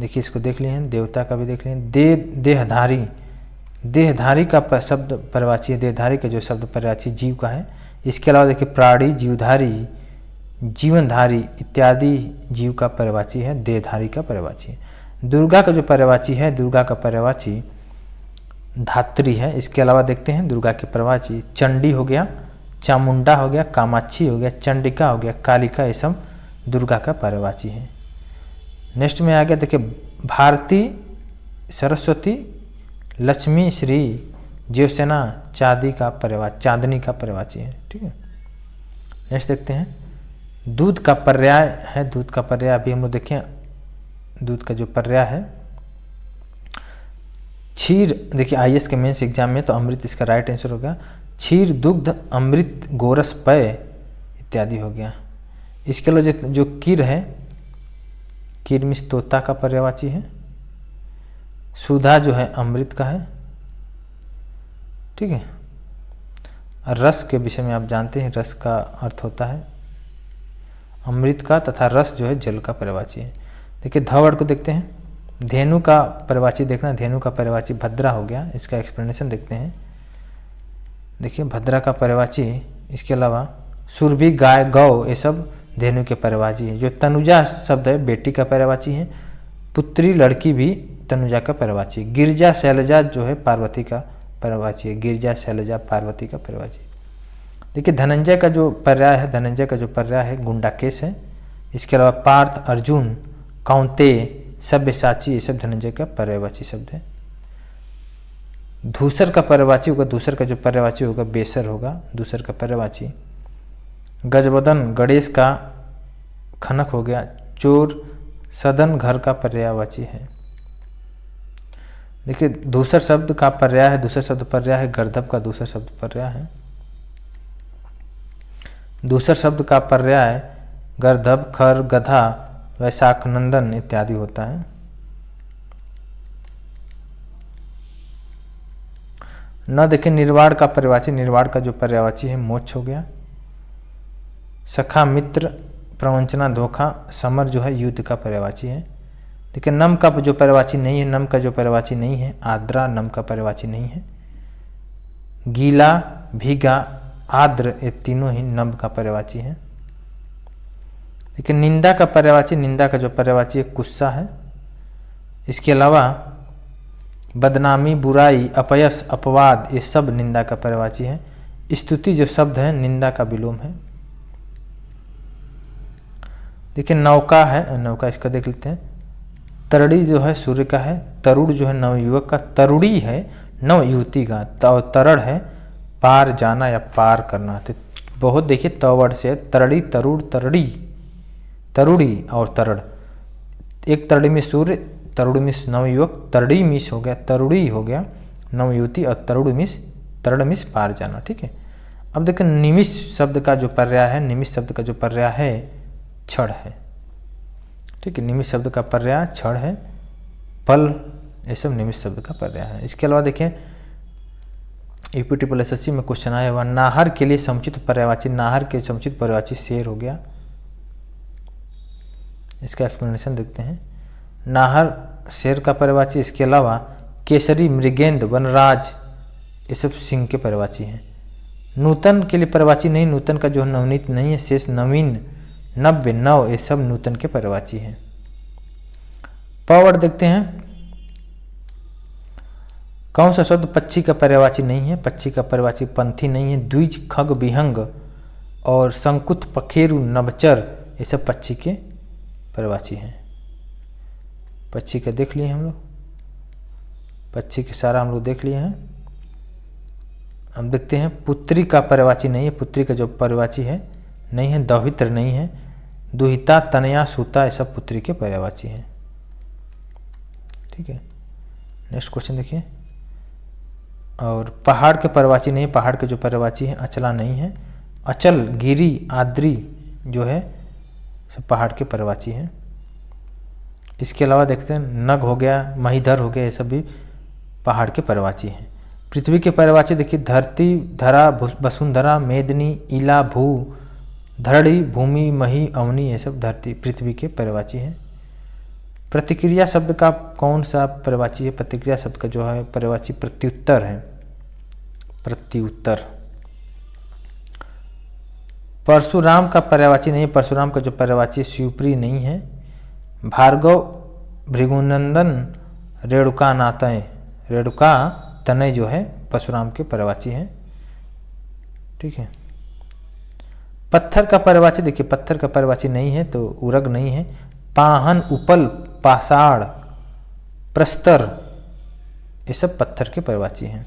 देखिए इसको देख लिए हैं, देवता का भी देख लिए। देहधारी, देहधारी का शब्द पर्यायवाची है, देहधारी का जो शब्द पर्यायवाची जीव का है। इसके अलावा देखिए प्राणी, जीवधारी, जीवनधारी इत्यादि जीव का पर्यायवाची है, देहधारी का पर्यायवाची है। दुर्गा का जो पर्यायवाची है, दुर्गा का पर्यायवाची धात्री है। इसके अलावा देखते हैं दुर्गा के पर्यायवाची चंडी हो गया, चामुंडा हो गया, कामाक्षी हो गया, चंडिका हो गया, कालिका, ये सब दुर्गा का पर्यायवाची है। नेक्स्ट में आ गया देखिए भारती, सरस्वती, लक्ष्मी, श्री, ज्योत्सना, चांदी का पर्यायवाची, चांदनी का पर्यायवाची है। ठीक है, नेक्स्ट देखते हैं दूध का पर्याय है। दूध का पर्याय अभी हम लोग देखें, दूध का जो पर्याय है क्षीर। देखिए आईएएस के मेंस एग्जाम में तो अमृत इसका राइट आंसर होगा। क्षीर, दुग्ध, अमृत, गोरस, पय इत्यादि हो गया। इसके अलावा जो कीर है, कीर मीन्स तोता का पर्यायवाची है। सुधा जो है अमृत का है। ठीक है, रस के विषय में आप जानते हैं, रस का अर्थ होता है अमृत का, तथा रस जो है जल का पर्यायवाची है। देखिए ध वर्ड को देखते हैं, धेनु का पर्यायवाची देखना, धेनु का पर्यायवाची भद्रा हो गया, इसका एक्सप्लेनेशन देखते हैं। देखिए भद्रा का पर्यायवाची, इसके अलावा सुरभि, गाय, गौ, ये सब धेनु के पर्यायवाची है। जो तनुजा शब्द है बेटी का पर्यायवाची है, पुत्री लड़की भी तनुजा का पर्यायवाची। गिरजा शैलजा जो है पार्वती का पर्यायवाची है, गिरजा शैलजा पार्वती का पर्यायवाची। देखिए धनंजय का जो पर्याय है, धनंजय का जो पर्याय है गुंडाकेश है। इसके अलावा पार्थ, अर्जुन, कौंतेय, सब्यसाची, ये सब धनंजय का पर्यायवाची शब्द है। धूसर का पर्यायवाची होगा, धूसर का जो पर्यायवाची होगा बेसर होगा, धूसर का पर्यायवाची। गजबदन, गणेश का खनक हो गया। चोर, सदन, घर का पर्यायवाची है। देखिए दूसर शब्द का पर्याय है, दूसर शब्द पर्याय है, गर्दभ का दूसर शब्द पर्याय है। दूसर शब्द का पर्याय गर्दभ, खर, गधा, वैशाख नंदन इत्यादि होता है। न देखिए निर्वाण का पर्यायवाची, निर्वाण का जो पर्यायवाची है मोक्ष हो गया। सखा, मित्र, प्रवंचना, धोखा, समर जो है युद्ध का पर्यायवाची है। देखिए नम का जो पर्यायवाची नहीं है, नम का जो पर्यायवाची नहीं है, आर्द्रा नम का पर्यायवाची नहीं है। गीला, भीगा, आर्द्र ये तीनों ही नम का पर्यायवाची है। देखिए निंदा का पर्यायवाची, निंदा का जो पर्यायवाची है गुस्सा है। इसके अलावा बदनामी, बुराई, अपयश, अपवाद ये सब निंदा का पर्यायवाची है। स्तुति जो शब्द है निंदा का विलोम है। देखिए नौका है, नौका इसका देख लेते हैं। तरड़ी जो है सूर्य का है, तरुड़ जो है नवयुवक का, तरुड़ी है नवयुवती का, तरड़ है पार जाना या पार करना। तो बहुत देखिए त वर्ड से तरड़ी, तरुड़, तरड़ी, तरुड़ी और तरड़। एक तरड़ी में सूर्य, तरुड़ मिस नवयुवक, तरड़ी मिस हो गया, तरुड़ी हो गया नवयुवती, और तरुड़ मिस, तरड़ मिस पार जाना। ठीक है। अब देखिए निमिष शब्द का जो पर्याय है, निमिष शब्द का जो पर्याय है क्षण है। ठीक है, निमिष शब्द का पर्याय क्षण है, पल, ये सब निमिष शब्द का पर्याय है। इसके अलावा देखिए यूपी में क्वेश्चन आया हुआ, नाहर के लिए समुचित पर्यायवाची, नाहर के समुचित पर्यायवाची शेर हो गया। इसका एक्सप्लेनेशन देखते हैं। नाहर शेर का पर्यायवाची। इसके अलावा केसरी, मृगेंद्र, वनराज ये सब सिंह के पर्यायवाची हैं। नूतन के लिए पर्यायवाची नहीं, नूतन का जो नवनीत नहीं है, शेष, नवीन, नव्य, नव ये सब नूतन के पर्यायवाची हैं। पवर्ड देखते हैं। कौन सा शब्द पक्षी का पर्यायवाची नहीं है? पक्षी का पर्यायवाची पंथी नहीं है। द्विज, खग, विहंग और संकुत, पखेरु, नभचर ये सब पक्षी के पर्यायवाची हैं। पक्षी का देख लिए हम लोग, पक्षी के सारा हम लोग देख लिए हैं। हम देखते हैं पुत्री का पर्यायवाची नहीं है, पुत्री का जो पर्यायवाची है नहीं है। दौहित्र नहीं है। दुहिता, तनया, सूता ये सब पुत्री के पर्यायवाची हैं। ठीक है, नेक्स्ट क्वेश्चन देखिए। और पहाड़ के पर्यायवाची नहीं है, पहाड़ के जो पर्यायवाची है अचला नहीं है। अचल, गिरी, आद्री जो है सब पहाड़ के पर्यायवाची हैं। इसके अलावा देखते हैं नग हो गया, महीधर हो गया, ये सब भी पहाड़ के पर्यायवाची हैं। पृथ्वी के पर्यायवाची देखिए धरती, धरा, वसुंधरा, मेदिनी, इला, भू, धरणी, भूमि, मही, अवनी ये सब धरती पृथ्वी के पर्यायवाची हैं। प्रतिक्रिया शब्द का कौन सा पर्यायवाची है? प्रतिक्रिया शब्द का जो है पर्यायवाची प्रत्युत्तर है, प्रत्युत्तर। परशुराम का पर्यायवाची नहीं है, परशुराम का जो पर्यायवाची शिवप्री नहीं है। भार्गव, भृगुनंदन, रेणुका नातय, रेणुका तनय जो है परशुराम के पर्यायवाची हैं। ठीक है। पत्थर का पर्यायवाची देखिए, पत्थर का पर्यायवाची नहीं है तो उरग नहीं है। पाहन, उपल, पाषाण, प्रस्तर ये सब पत्थर के पर्यायवाची हैं।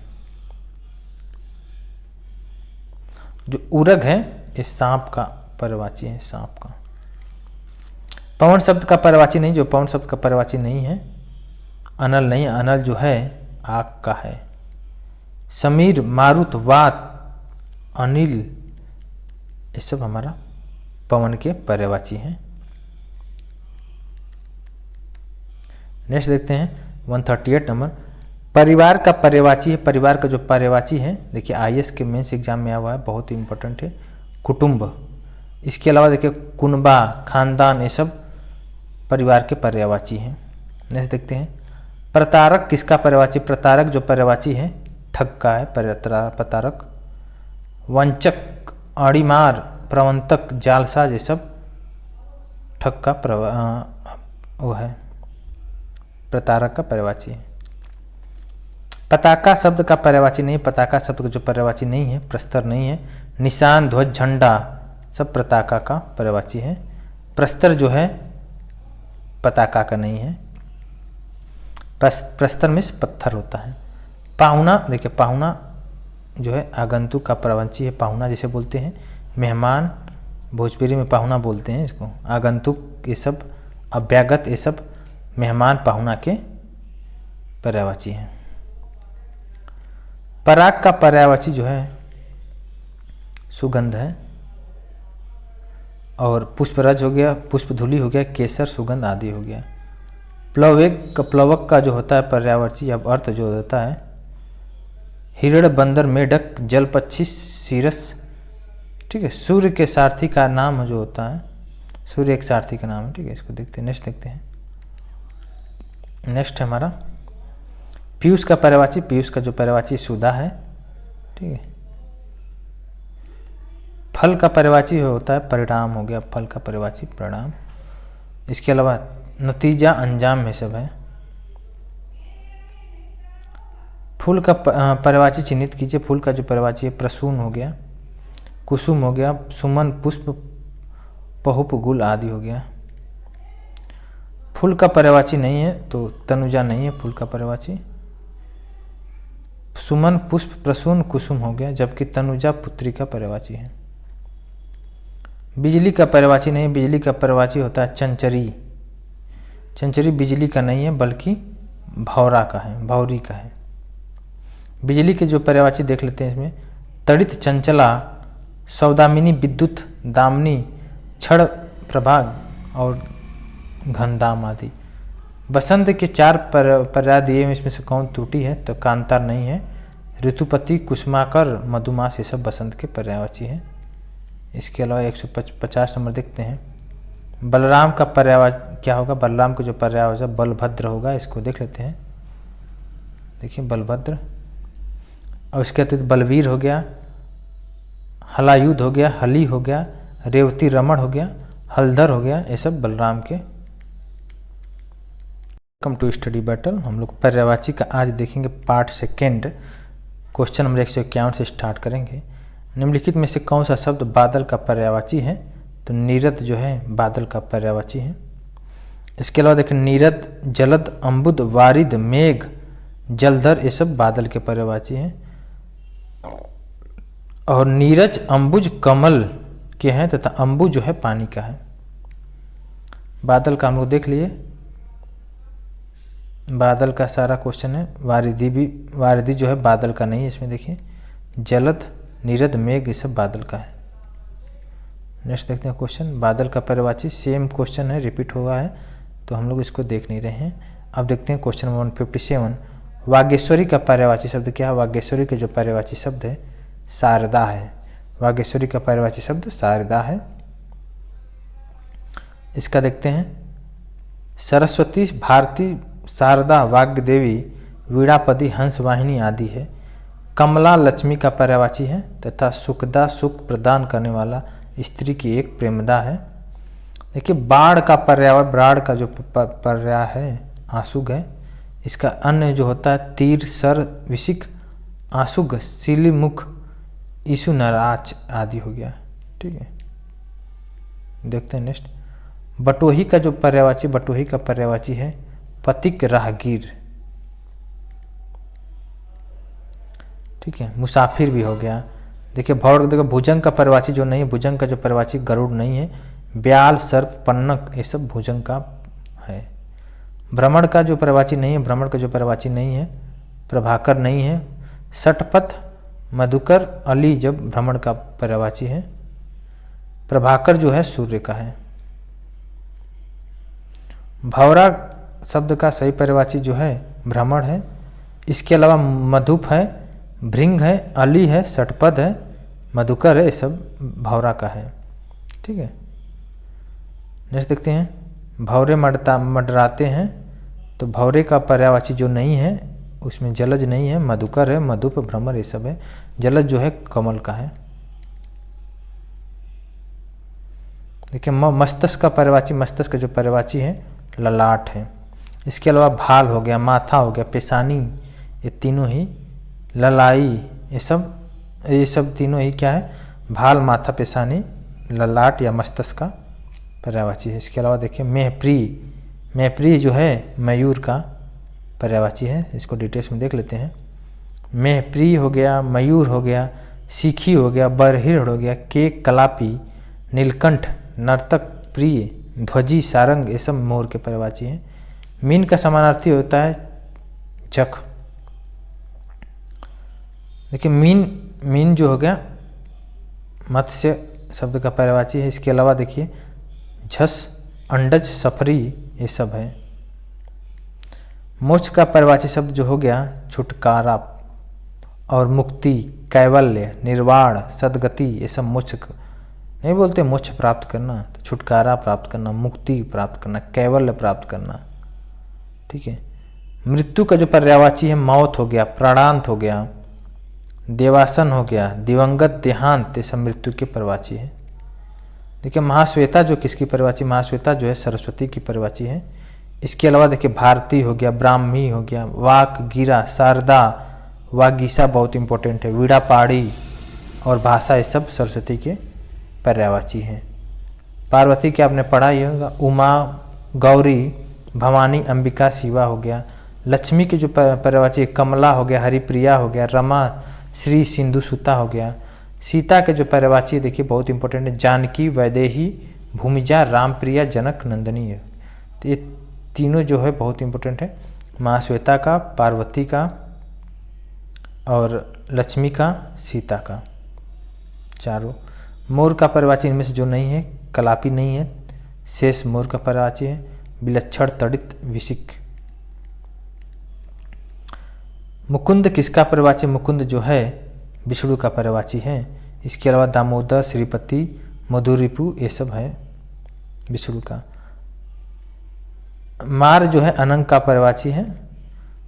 जो उरग है ये सांप का पर्यायवाची है, सांप का। पवन शब्द का पर्यायवाची नहीं, जो पवन शब्द का पर्यायवाची नहीं है। अनल नहीं, अनल जो है आग का है। समीर, मारुत, वात, अनिल ये सब हमारा पवन के पर्यायवाची हैं। नेक्स्ट देखते हैं 138 नंबर। परिवार का पर्यायवाची है, परिवार का जो पर्यायवाची है, देखिए आईएएस के मेंस एग्जाम में आया हुआ है, बहुत ही इंपॉर्टेंट है, कुटुंब। इसके अलावा देखिए कुनबा, खानदान, ये सब परिवार के पर्यायवाची हैं। नेक्स्ट देखते हैं प्रतारक किसका पर्यायवाची, प्रतारक जो पर्यायवाची है ठग का है प्रतारक। वंचक, आड़ीमार, प्रवंतक, जालसाज, ये सब ठग का वो है, प्रतारक का पर्यायवाची है। पताका शब्द का पर्यायवाची नहीं, पताका शब्द का जो पर्यायवाची नहीं है, प्रस्तर नहीं है। निशान, ध्वज, झंडा सब पताका का पर्यायवाची है। प्रस्तर जो है पताका का नहीं है, प्रस्तर में पत्थर होता है। पाहुना, देखिए पाहुना जो है आगंतुक का पर्यायवाची है, पाहुना जिसे बोलते हैं। मेहमान, भोजपुरी में पाहुना बोलते हैं इसको। आगंतुक, ये सब अभ्यागत, ये सब मेहमान पाहुना के पर्यायवाची हैं। पराग का पर्यायवाची जो है सुगंध है। और पुष्परज हो गया, पुष्पधूलि हो गया, केसर, सुगंध आदि हो गया। प्लवक का जो होता है पर्यायवाची अब अर्थ जो होता है हिरण, बंदर, मेढक, जल पक्षी, सीरस, ठीक है। सूर्य के सारथी का नाम जो होता है, सूर्य एक सारथी का नाम है, ठीक है। इसको देखते हैं, नेक्स्ट देखते हैं। नेक्स्ट है हमारा पीयूष का पर्यायवाची, पीयूष का जो पर्यायवाची सुधा है, ठीक है। फल का पर्यायवाची होता है परिणाम, हो गया फल का पर्यायवाची परिणाम। इसके अलावा नतीजा, अंजाम में सब है। फूल का पर्यायवाची चिन्हित कीजिए, फूल का जो पर्यायवाची है प्रसून हो गया, कुसुम हो गया, सुमन, पुष्प, पहुप, गुल आदि हो गया। फूल का पर्यायवाची नहीं है तो तनुजा नहीं है फूल का पर्यायवाची। सुमन, पुष्प, प्रसून, कुसुम हो गया, जबकि तनुजा पुत्री का पर्यायवाची है। बिजली का पर्यायवाची नहीं, बिजली का पर्यायवाची होता है चंचरी। चंचरी बिजली का नहीं है बल्कि भौरा का है, भौरी का है। बिजली के जो पर्यायवाची देख लेते हैं इसमें तड़ित, चंचला, सौदामिनी, विद्युत, दामिनी, क्षण प्रभाग और घनदाम आदि। बसंत के 4 पर्याय दिए हैं, इसमें से कौन त्रुटि है, तो कांतार नहीं है। ऋतुपति, कुसुमाकर, मधुमास, ये सब बसंत के पर्यायवाची हैं। इसके अलावा 150 नंबर देखते हैं। बलराम का पर्यायवाची क्या होगा, बलराम का जो पर्यायवाची बलभद्र होगा, इसको देख लेते हैं। देखिए बलभद्र। और इसके अतिरिक्त बलवीर हो गया, हलायुध हो गया, हली हो गया, रेवती रमण हो गया, हलधर हो गया, ये सब बलराम के। Welcome to Study Battle. हम लोग पर्यायवाची का आज देखेंगे पार्ट सेकेंड, क्वेश्चन नंबर 151 से स्टार्ट करेंगे। निम्नलिखित में से कौन सा शब्द बादल का पर्यायवाची है, तो नीरद जो है बादल का पर्यायवाची है। इसके अलावा देखिए नीरद, जलद, अम्बुद, वारिद, मेघ, जलधर, ये सब बादल के पर्यायवाची हैं। और नीरज, अंबुज, कमल के हैं तथा अम्बु जो है पानी का है। बादल का हम लोग देख लिए, बादल का सारा क्वेश्चन है। वारिदी भी, वारिदी जो है बादल का नहीं है, इसमें देखिए जलद, नीरद, मेघ, ये सब बादल का है। नेक्स्ट देखते हैं क्वेश्चन, बादल का पर्यायवाची सेम क्वेश्चन है, रिपीट हुआ है तो हम लोग इसको देख नहीं रहे हैं। अब देखते हैं क्वेश्चन 157, वागेश्वरी का पर्यायवाची शब्द क्या है। वागेश्वरी के जो पर्यायवाची शब्द है शारदा है। वागेश्वरी का पर्यायवाची शब्द शारदा है। इसका देखते हैं सरस्वती, भारती, शारदा, वाग्देवी, वीणापति, हंसवाहिनी आदि है। कमला लक्ष्मी का पर्यायवाची है तथा सुखदा सुख प्रदान करने वाला स्त्री की एक प्रेमदा है। देखिए बाढ़ का पर्याय, बाढ़ का जो पर्याय है आंसुग है। इसका अन्य जो होता है तीर, सर, विशिख, आंसुग, सीली, मुख, ईसु, नराच आदि हो गया, ठीक है। देखते हैं नेक्स्ट, बटोही का जो पर्यायवाची, बटोही का पर्यायवाची है पथिक, राहगीर, ठीक है। मुसाफिर भी हो गया। देखिए देखो भुजंग का पर्यायवाची जो नहीं है, भुजंग का जो पर्यायवाची गरुड़ नहीं है। ब्याल, सर्प, पन्नक, ये सब भुजंग का है। भ्रमण का जो पर्यायवाची नहीं है, भ्रमण का जो पर्यायवाची नहीं है प्रभाकर नहीं है। षटपथ, मधुकर, अली जब भ्रमण का पर्यायवाची है। प्रभाकर जो है सूर्य का है। भौरा शब्द का सही पर्यायवाची जो है भ्रमण है। इसके अलावा मधुप है, भृंग है, अली है, षटपद है, मधुकर है, ये सब भौरा का है। ठीक है, नेक्स्ट देखते हैं। भौरे मंडराते हैं, तो भौरे का पर्यायवाची जो नहीं है उसमें जलज नहीं है, मधुकर है, मधुप, भ्रमर ये सब है। जलज जो है कमल का है। देखिए मस्तक का पर्यायवाची, मस्तक का जो पर्यायवाची है ललाट है। इसके अलावा भाल हो गया, माथा हो गया, पेशानी, ये तीनों ही, ललाई, ये सब तीनों ही क्या है, भाल, माथा, पेशानी, ललाट या मस्तक का पर्यायवाची है। इसके अलावा देखिए मेहप्री, मेहप्री जो है मयूर का पर्यायवाची है। इसको डिटेल्स में देख लेते हैं। मेहप्री हो गया, मयूर हो गया, सीखी हो गया, बरहिड़ हो गया, केक, कलापी, नीलकंठ, नर्तक, प्रिय, ध्वजी, सारंग, ये सब मोर के पर्यायवाची हैं। मीन का समानार्थी होता है चख। देखिए मीन जो हो गया मत्स्य शब्द का पर्यायवाची है। इसके अलावा देखिए झस, अंडज, सफरी, ये सब है। मोक्ष का पर्यायवाची शब्द जो हो गया छुटकारा और मुक्ति, कैवल्य, निर्वाण, सद्गति, ये सब मोक्ष नहीं बोलते, मोक्ष प्राप्त करना, तो छुटकारा प्राप्त करना, मुक्ति प्राप्त करना, कैवल्य प्राप्त करना। ठीक है, मृत्यु का जो पर्यायवाची है मौत हो गया, प्राणांत हो गया, देवासन हो गया, दिवंगत, देहांत, ये सब मृत्यु के पर्यायवाची है। देखिए महाश्वेता जो किसकी पर्यायवाची, महाश्वेता जो है सरस्वती की पर्यायवाची है। इसके अलावा देखिए भारती हो गया, ब्राह्मी हो गया, वाक, गिरा, शारदा, वागीसा बहुत इंपॉर्टेंट है, वीणा, पाड़ी और भाषा, ये सब सरस्वती के पर्यायवाची हैं। पार्वती के आपने पढ़ा ही होगा, उमा, गौरी, भवानी, अंबिका, शिवा हो गया। लक्ष्मी के जो पर्यायवाची कमला हो गया, हरिप्रिया हो गया, रमा, श्री, सिंधु सुता हो गया। सीता के जो पर्यायवाची देखिए बहुत इंपॉर्टेंट है, जानकी, वैदेही, भूमिजा, रामप्रिया, जनक, नंदनी है। तो ये तीनों जो है बहुत इंपॉर्टेंट है, महाश्वेता का, पार्वती का और लक्ष्मी का, सीता का, चारों। मोर का पर्यायवाची इनमें से जो नहीं है, कलापी नहीं है, शेष मोर का पर्यायवाची है, विलक्षण, तड़ित, विशिक। मुकुंद किसका पर्यायवाची, मुकुंद जो है विष्णु का पर्यायवाची है। इसके अलावा दामोदर, श्रीपति, मधुरिपु, ये सब है विष्णु का। मार जो है अनंग का पर्यायवाची है।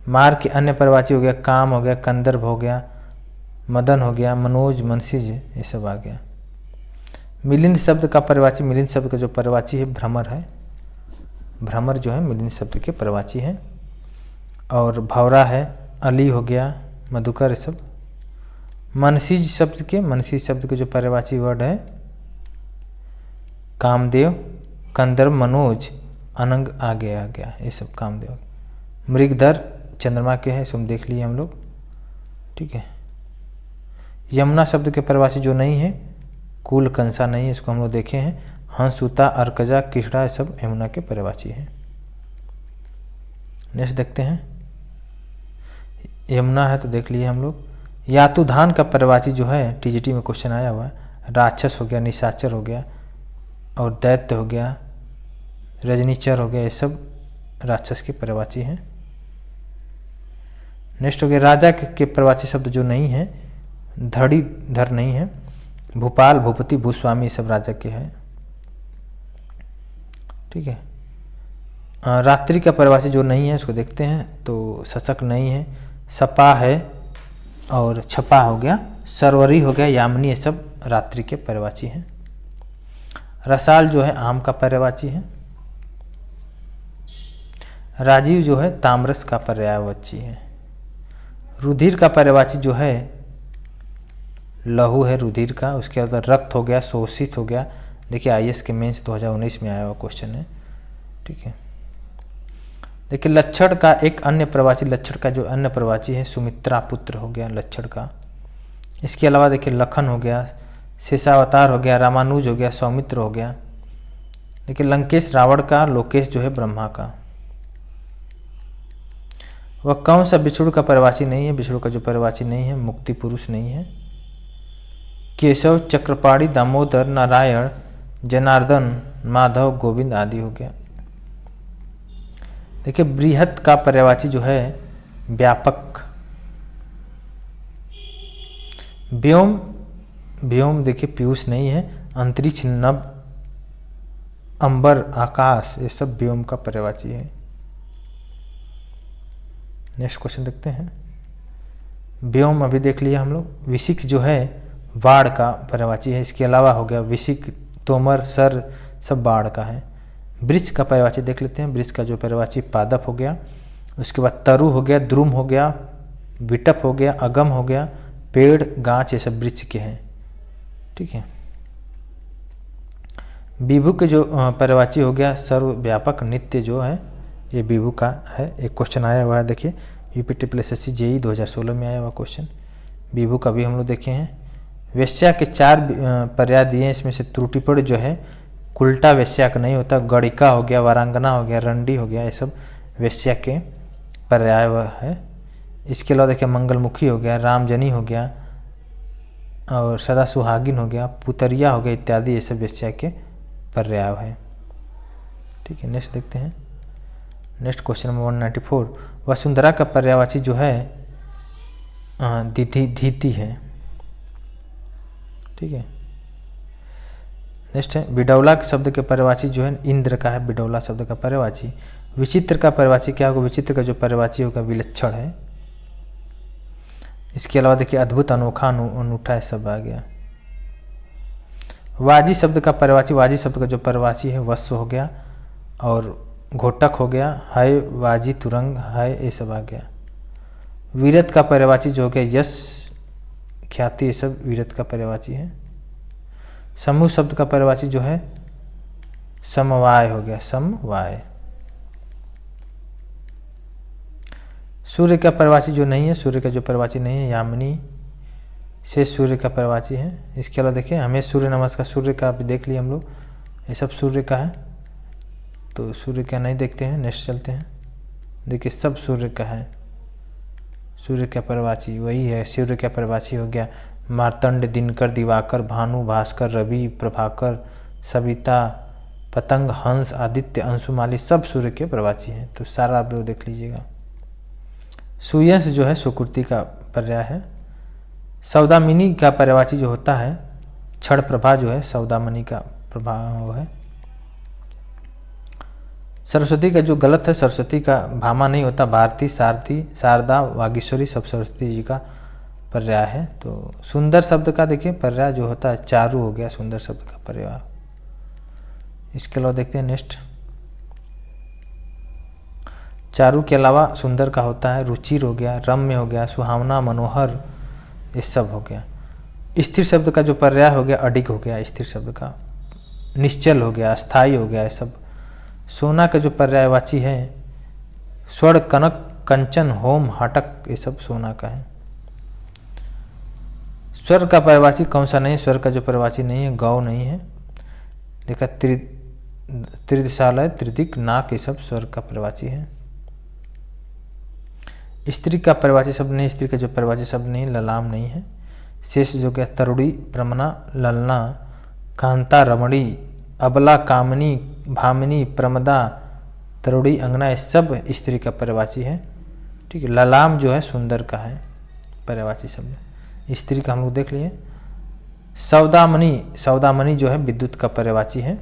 मार के अन्य पर्यायवाची हो गया काम हो गया, कंदर्भ हो गया, मदन हो गया, मनोज, मनसिज, ये सब आ गया। मिलिंद शब्द का पर्यायवाची, मिलिंद शब्द का जो पर्यायवाची है भ्रमर है। भ्रमर जो है मिलिंद शब्द के पर्यायवाची है। और भौरा है, अली हो गया, मधुकर, ये सब। मनसिज शब्द के जो पर्यायवाची वर्ड है कामदेव, कंदर्भ, मनोज, अनंग आ गया, ये सब कामदेव। मृगधर चंद्रमा के हैं, इसको हम देख लिए हम लोग। ठीक है, यमुना शब्द के पर्यायवाची जो नहीं है, कुल, कंसा नहीं है, इसको हम लोग देखे हैं। हंस, सूता, अर्कजा, किशड़ा, ये सब यमुना के पर्यायवाची हैं। नेक्स्ट देखते हैं, यमुना है तो देख लिए हम लोग। यातुधान का पर्यायवाची जो है टीजीटी में क्वेश्चन आया हुआ है, राक्षस हो गया, निशाचर हो गया और दैत्य हो गया, रजनीचर हो गया, ये सब राक्षस के पर्यायवाची हैं। नेक्स्ट हो गया राजा के पर्यायवाची शब्द जो नहीं है, धड़ीधर नहीं है, भूपाल, भूपति, भूस्वामी, ये सब राजा के हैं। ठीक है, रात्रि का पर्यायवाची जो नहीं है उसको देखते हैं, तो शशक नहीं है, सपा है और छपा हो गया, सरवरी हो गया, यामिनी, ये सब रात्रि के पर्यायवाची हैं। रसाल जो है आम का पर्यायवाची है। राजीव जो है ताम्रस का पर्यायवाची है। रुधिर का पर्यायवाची जो है लहू है रुधिर का। उसके बाद रक्त हो गया, शोषित हो गया। देखिए आईएएस के मेंस 2019 में आया हुआ क्वेश्चन है। ठीक है, देखिए लक्षण का एक अन्य पर्यायवाची, लक्षण का जो अन्य पर्यायवाची है सुमित्रा पुत्र हो गया लक्षण का। इसके अलावा देखिए लखन हो गया, शेषावतार हो गया, रामानुज हो गया, सौमित्र हो गया। देखिए लंकेश रावण का, लोकेश जो है ब्रह्मा का। वह कौन सा विष्णु का पर्यायवाची नहीं है, विष्णु का जो पर्यायवाची नहीं है मुक्ति पुरुष नहीं है। केशव, चक्रपाणी, दामोदर, नारायण, जनार्दन, माधव, गोविंद आदि हो गया। देखिए बृहत का पर्यायवाची जो है व्यापक व्योम, व्योम देखिए पीयूष नहीं है। अंतरिक्ष, नभ, अंबर, आकाश, ये सब व्योम का पर्यायवाची है। नेक्स्ट क्वेश्चन देखते हैं। व्योम अभी देख लिया हम लोग। विशिक जो है बाढ़ का पर्यायवाची है। इसके अलावा हो गया विशिक, तोमर, सर, सब बाढ़ का है। वृक्ष का पर्यायवाची देख लेते हैं। वृक्ष का जो पर्यायवाची पादप हो गया। उसके बाद तरु हो गया, द्रुम हो गया, विटप हो गया, अगम हो गया, पेड़, गाछ, ये सब वृक्ष के हैं। ठीक है। विभु के जो पर्यायवाची हो गया सर्वव्यापक, नित्य जो है ये विभु का है। एक क्वेश्चन आया हुआ है देखिए, यूपीटीपीएससी जेईई 2016 में आया हुआ क्वेश्चन। विभु का भी हम लोग देखे हैं। वेश्या के 4 पर्याय दिए हैं। इसमें से त्रुटिपूर्ण जो है उल्टा वेश्या का नहीं होता। गणिका हो गया, वारांगना हो गया, रंडी हो गया, ये सब वेश्या के पर्याय है। इसके अलावा देखिए मंगलमुखी हो गया, रामजनी हो गया, और सदा सुहागिन हो गया, पुतरिया हो गया इत्यादि, ये सब वेश्या के पर्याय है। ठीक है। नेक्स्ट देखते हैं। Next question number 194। वसुंधरा का पर्यायवाची जो है धीति है। ठीक है। नेक्स्ट है बिडौला के शब्द के पर्यायवाची जो है इंद्र का है। बिडौला शब्द का पर्यायवाची। विचित्र का पर्यायवाची क्या होगा? विचित्र का जो पर्यायवाची होगा विलक्षण है। इसके अलावा देखिए अद्भुत, अनोखा, अनूठा, सब आ गया। वाजी शब्द का पर्यायवाची, वाजी शब्द का जो पर्यायवाची है वश्य हो गया, और घोटक हो गया, है, वाजी, तुरंग, है, ये सब आ गया। वीरत का पर्यायवाची जो हो गया यश, ख्याति, ये सब वीरत का पर्यायवाची है। समूह शब्द का पर्यायवाची जो है समवाय हो गया, समवाय। सूर्य का पर्यायवाची जो नहीं है, सूर्य का जो पर्यायवाची नहीं है यामिनी से सूर्य का पर्यायवाची है। इसके अलावा देखिए हमें सूर्य नमस्कार, सूर्य का भी देख लिया हम लोग, ये सब सूर्य का है, तो सूर्य का नहीं देखते हैं। नेक्स्ट चलते हैं। देखिए सब सूर्य का है। सूर्य का पर्यायवाची वही है। सूर्य का पर्यायवाची हो गया मार्तंड, दिनकर, दिवाकर, भानु, भास्कर, रवि, प्रभाकर, सविता, पतंग, हंस, आदित्य, अंशुमाली, सब सूर्य के पर्यायवाची हैं। तो सारा आप लोग देख लीजिएगा। सुयंस जो है सुकृति का पर्याय है। सौदामिनी का पर्यायवाची जो होता है क्षण प्रभा, जो है सौदामणि का प्रभाव है। सरस्वती का जो गलत है, सरस्वती का भामा नहीं होता, भारती, सारथी, शारदा, वागीश्वरी, सब सरस्वती जी का पर्याय है। तो सुंदर शब्द का देखिए पर्याय जो होता है चारु हो गया, सुंदर शब्द का पर्याय। इसके अलावा देखते हैं नेक्स्ट। चारु के अलावा सुंदर का होता है रुचिर हो गया, रम्य हो गया, सुहावना, मनोहर, ये सब हो गया। स्थिर शब्द का जो पर्याय हो गया अडिग हो गया, स्थिर शब्द का। निश्चल हो गया, अस्थाई हो गया, ये सब। सोना का जो पर्यायवाची है स्वर्ण, कनक, कंचन, होम, हटक, ये सब सोना का है। स्वर का पर्यायवाची कौन सा नहीं है? स्वर का जो पर्यायवाची नहीं है गौ नहीं है। देखा त्रिदिशालय, त्रिदिक, नाक, ये सब स्वर का पर्यायवाची है। स्त्री का पर्यायवाची शब्द नहीं, स्त्री का जो पर्यायवाची शब्द नहीं, ललाम नहीं है। शेष जो क्या तरुड़ी, प्रमना, ललना, कांता, रमणी, अबला, कामनी, भामिनी, प्रमदा, तरुड़ी, अंगना, ये सब स्त्री का पर्यायवाची है। ठीक है। ललाम जो है सुंदर का है पर्यायवाची शब्द। स्त्री का हम लोग देख लिए। सौदामणि, सौदामणि जो है विद्युत का पर्यायवाची है।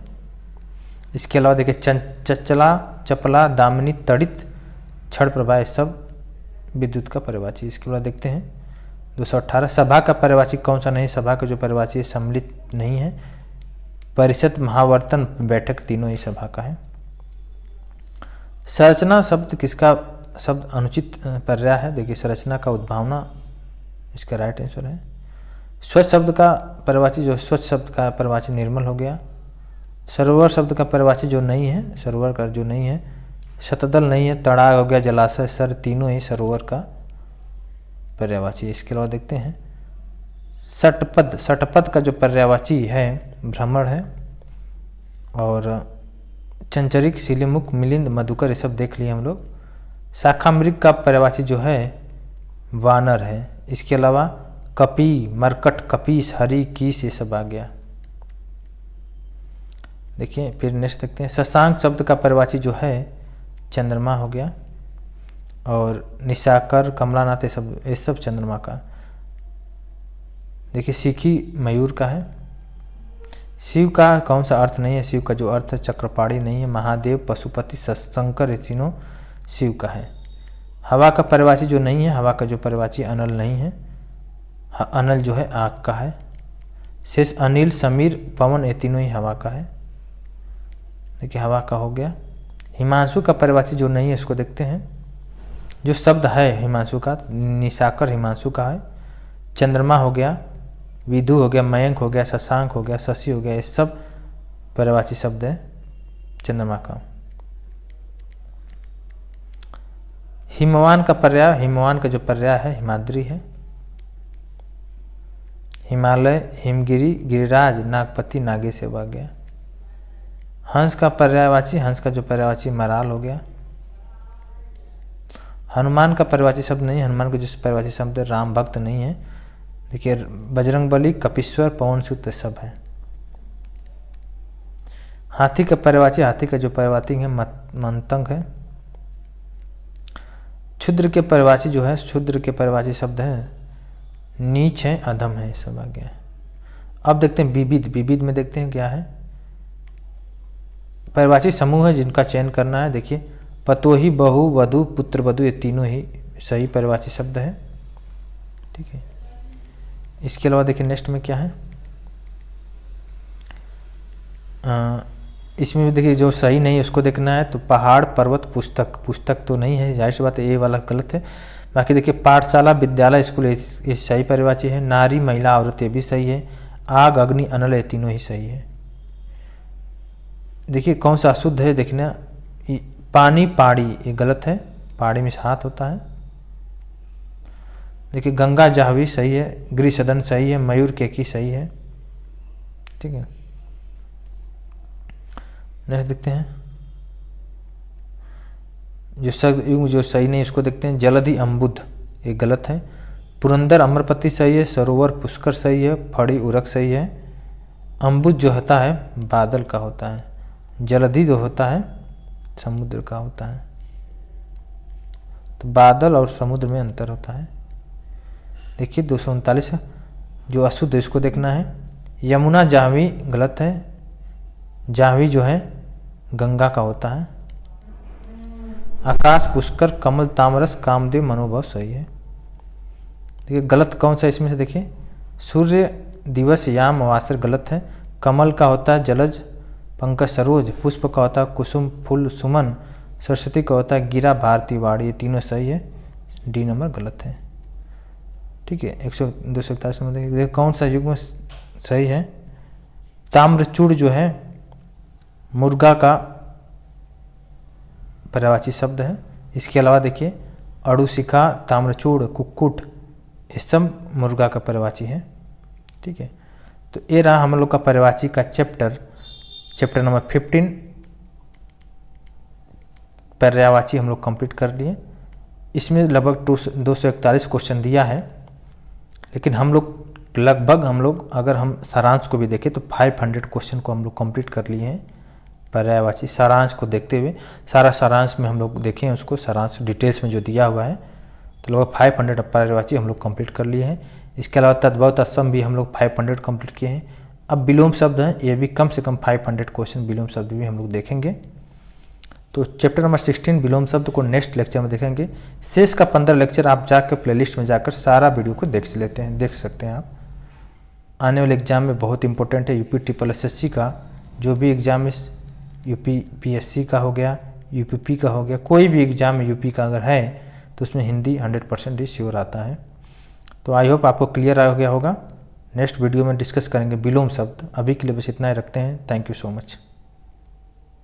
इसके अलावा देखिए चंचला, चपला, दामिनी, तड़ित, क्षण प्रभा, ये सब विद्युत का पर्यायवाची। इसके बाद देखते हैं 218। सभा का पर्यायवाची कौन सा नहीं? सभा का जो पर्यायवाची है सम्मिलित नहीं है। परिषद, महावर्तन, बैठक, तीनों ही सभा का है। संरचना शब्द किसका शब्द अनुचित पर्याय है? देखिए संरचना का उद्भावना इसका राइट आंसर है। स्वच्छ शब्द का पर्यायवाची जो स्वच्छ शब्द का पर्यायवाची निर्मल हो गया। सरोवर शब्द का पर्यायवाची जो नहीं है, सरोवर का जो नहीं है, शतदल नहीं है, तड़ाग हो गया, जलाशय, सर, तीनों ही सरोवर का पर्यायवाची। इसके अलावा देखते हैं षटपद, षटपद का जो पर्यायवाची है भ्रमण है। और चंचरिक, शिलीमुख, मिलिंद, मधुकर, ये सब देख लिए हम लोग। शाखामृग का पर्यायवाची जो है वानर है। इसके अलावा कपी, मरकट, कपीस, हरि, कीस, ये सब आ गया। देखिए फिर नेक्स्ट देखते हैं। शशांक शब्द का पर्यायवाची जो है चंद्रमा हो गया। और निशाकर, कमलानाथ, ये सब चंद्रमा का। देखिए सीखी मयूर का है। शिव का कौन सा अर्थ नहीं है? शिव का जो अर्थ है चक्रपाणी नहीं है। महादेव, पशुपति, शंकर, ये तीनों शिव का है। हवा का पर्यायवाची जो नहीं है, हवा का जो पर्यायवाची अनल नहीं है। अनल जो है आग का है। शेष अनिल, समीर, पवन, ये तीनों ही हवा का है। देखिए हवा का हो गया। हिमांशु का पर्यायवाची जो नहीं है इसको देखते हैं। जो शब्द है हिमांशु का, निशाकर हिमांशु का है। चंद्रमा हो गया, विधु हो गया, मयंक हो गया, शशांक हो गया, शशि हो गया, ये सब पर्यायवाची शब्द है चंद्रमा का। हिमवान का पर्याय, हिमवान का जो पर्याय है हिमाद्री है। हिमालय, हिमगिरी, गिरिराज, नागपति, नागे से वह गया। हंस का पर्यायवाची, हंस का जो पर्यायवाची मराल हो गया। हनुमान का पर्यायवाची शब्द नहीं है। हनुमान का जो पर्यायवाची शब्द है राम भक्त नहीं है। देखिए बजरंगबली, कपीश्वर, पवन सुत सब है। हाथी का पर्यायवाची, हाथी का जो पर्यायवाची है मंतंग है। क्षुद्र के पर्यायवाची जो है, क्षुद्र के पर्यायवाची शब्द है नीच है, अधम है, सब आ गया। अब देखते हैं विविध। विविध में देखते हैं क्या है। पर्यायवाची समूह है जिनका चयन करना है। देखिए पतोही, बहु, वधु, पुत्र वधु, ये तीनों ही सही पर्यायवाची शब्द है। ठीक है। इसके अलावा देखिए नेक्स्ट में क्या है। इसमें भी देखिए जो सही नहीं है उसको देखना है। तो पहाड़, पर्वत, पुस्तक, पुस्तक तो नहीं है, जाहिर सी बात है ये वाला गलत है। बाकी देखिए पाठशाला, विद्यालय, स्कूल, ये सही पर्यायवाची है। नारी, महिला, औरत, ये भी सही है। आग, अग्नि, अनल, ये तीनों ही सही है। देखिए कौन सा अशुद्ध है देखना। पानी, पाड़ी, ये गलत है। पाड़ी में हाथ होता है। देखिए गंगा, जाहवी सही है। गृहसदन सही है। मयूर, केकी सही है। ठीक है। नेक्स्ट देखते हैं जो सही नहीं उसको देखते हैं। जलधि, अम्बुद, ये गलत है। पुरंदर, अमरपति सही है। सरोवर, पुष्कर सही है। फड़ी, उरक सही है। अम्बुद जो होता है बादल का होता है। जलधि जो होता है समुद्र का होता है। तो बादल और समुद्र में अंतर होता है। देखिए 239 जो अशुद्ध इसको देखना है। यमुना, जाह्नवी गलत है। जाह्नवी जो है गंगा का होता है। आकाश, पुष्कर, कमल, तामरस, कामदेव, मनोभव सही है। देखिए गलत कौन सा इसमें से देखिए। सूर्य, दिवस, याम, अवासर गलत है। कमल का होता है जलज, पंकज, सरोज। पुष्प का होता है कुसुम, फूल, सुमन। सरस्वती का होता है गिरा, भारती, वाड़ी, ये तीनों सही है। डी नंबर गलत है। ठीक है। 241 में देखिए कौन सा युग्म सही है। ताम्रचूड़ जो है मुर्गा का पर्यायवाची शब्द है। इसके अलावा देखिए अड़ुशिखा, ताम्रचूड़, कुक्कुट, ये सब मुर्गा का पर्यायवाची है। ठीक है। तो ये रहा हम लोग का पर्यायवाची का चैप्टर नंबर 15 पर्यायवाची हम लोग कंप्लीट कर लिए। इसमें लगभग 241 क्वेश्चन दिया है, लेकिन हम लोग अगर हम सारांश को भी देखें तो 500 क्वेश्चन को हम लोग कंप्लीट कर लिए हैं पर्यायवाची। सारांश को देखते हुए सारा सारांश में हम लोग देखें उसको, सारांश डिटेल्स में जो दिया हुआ है, तो लगभग 500 पर्यायवाची हम लोग कंप्लीट कर लिए हैं। इसके अलावा तद्भव, तत्सम भी हम लोग 500 कंप्लीट किए हैं। अब विलोम शब्द हैं, ये भी कम से कम 500 क्वेश्चन विलोम शब्द भी हम लोग देखेंगे। तो चैप्टर नंबर 16 विलोम शब्द को नेक्स्ट लेक्चर में देखेंगे। शेष का 15 लेक्चर आप जाकर प्लेलिस्ट में जाकर सारा वीडियो को देख सकते हैं आप। आने वाले एग्जाम में बहुत इंपॉर्टेंट है। यूपी ट्रिपल एसएससी का जो भी एग्जाम है, यूपी पीएससी का हो गया, यूपीपी का हो गया, कोई भी एग्जाम में यूपी का अगर है तो उसमें हिंदी 100% ही श्योर आता है। तो आई होप आपको क्लियर आ गया होगा। नेक्स्ट वीडियो में डिस्कस करेंगे विलोम शब्द। अभी के लिए बस इतना ही रखते हैं। Thank you so much.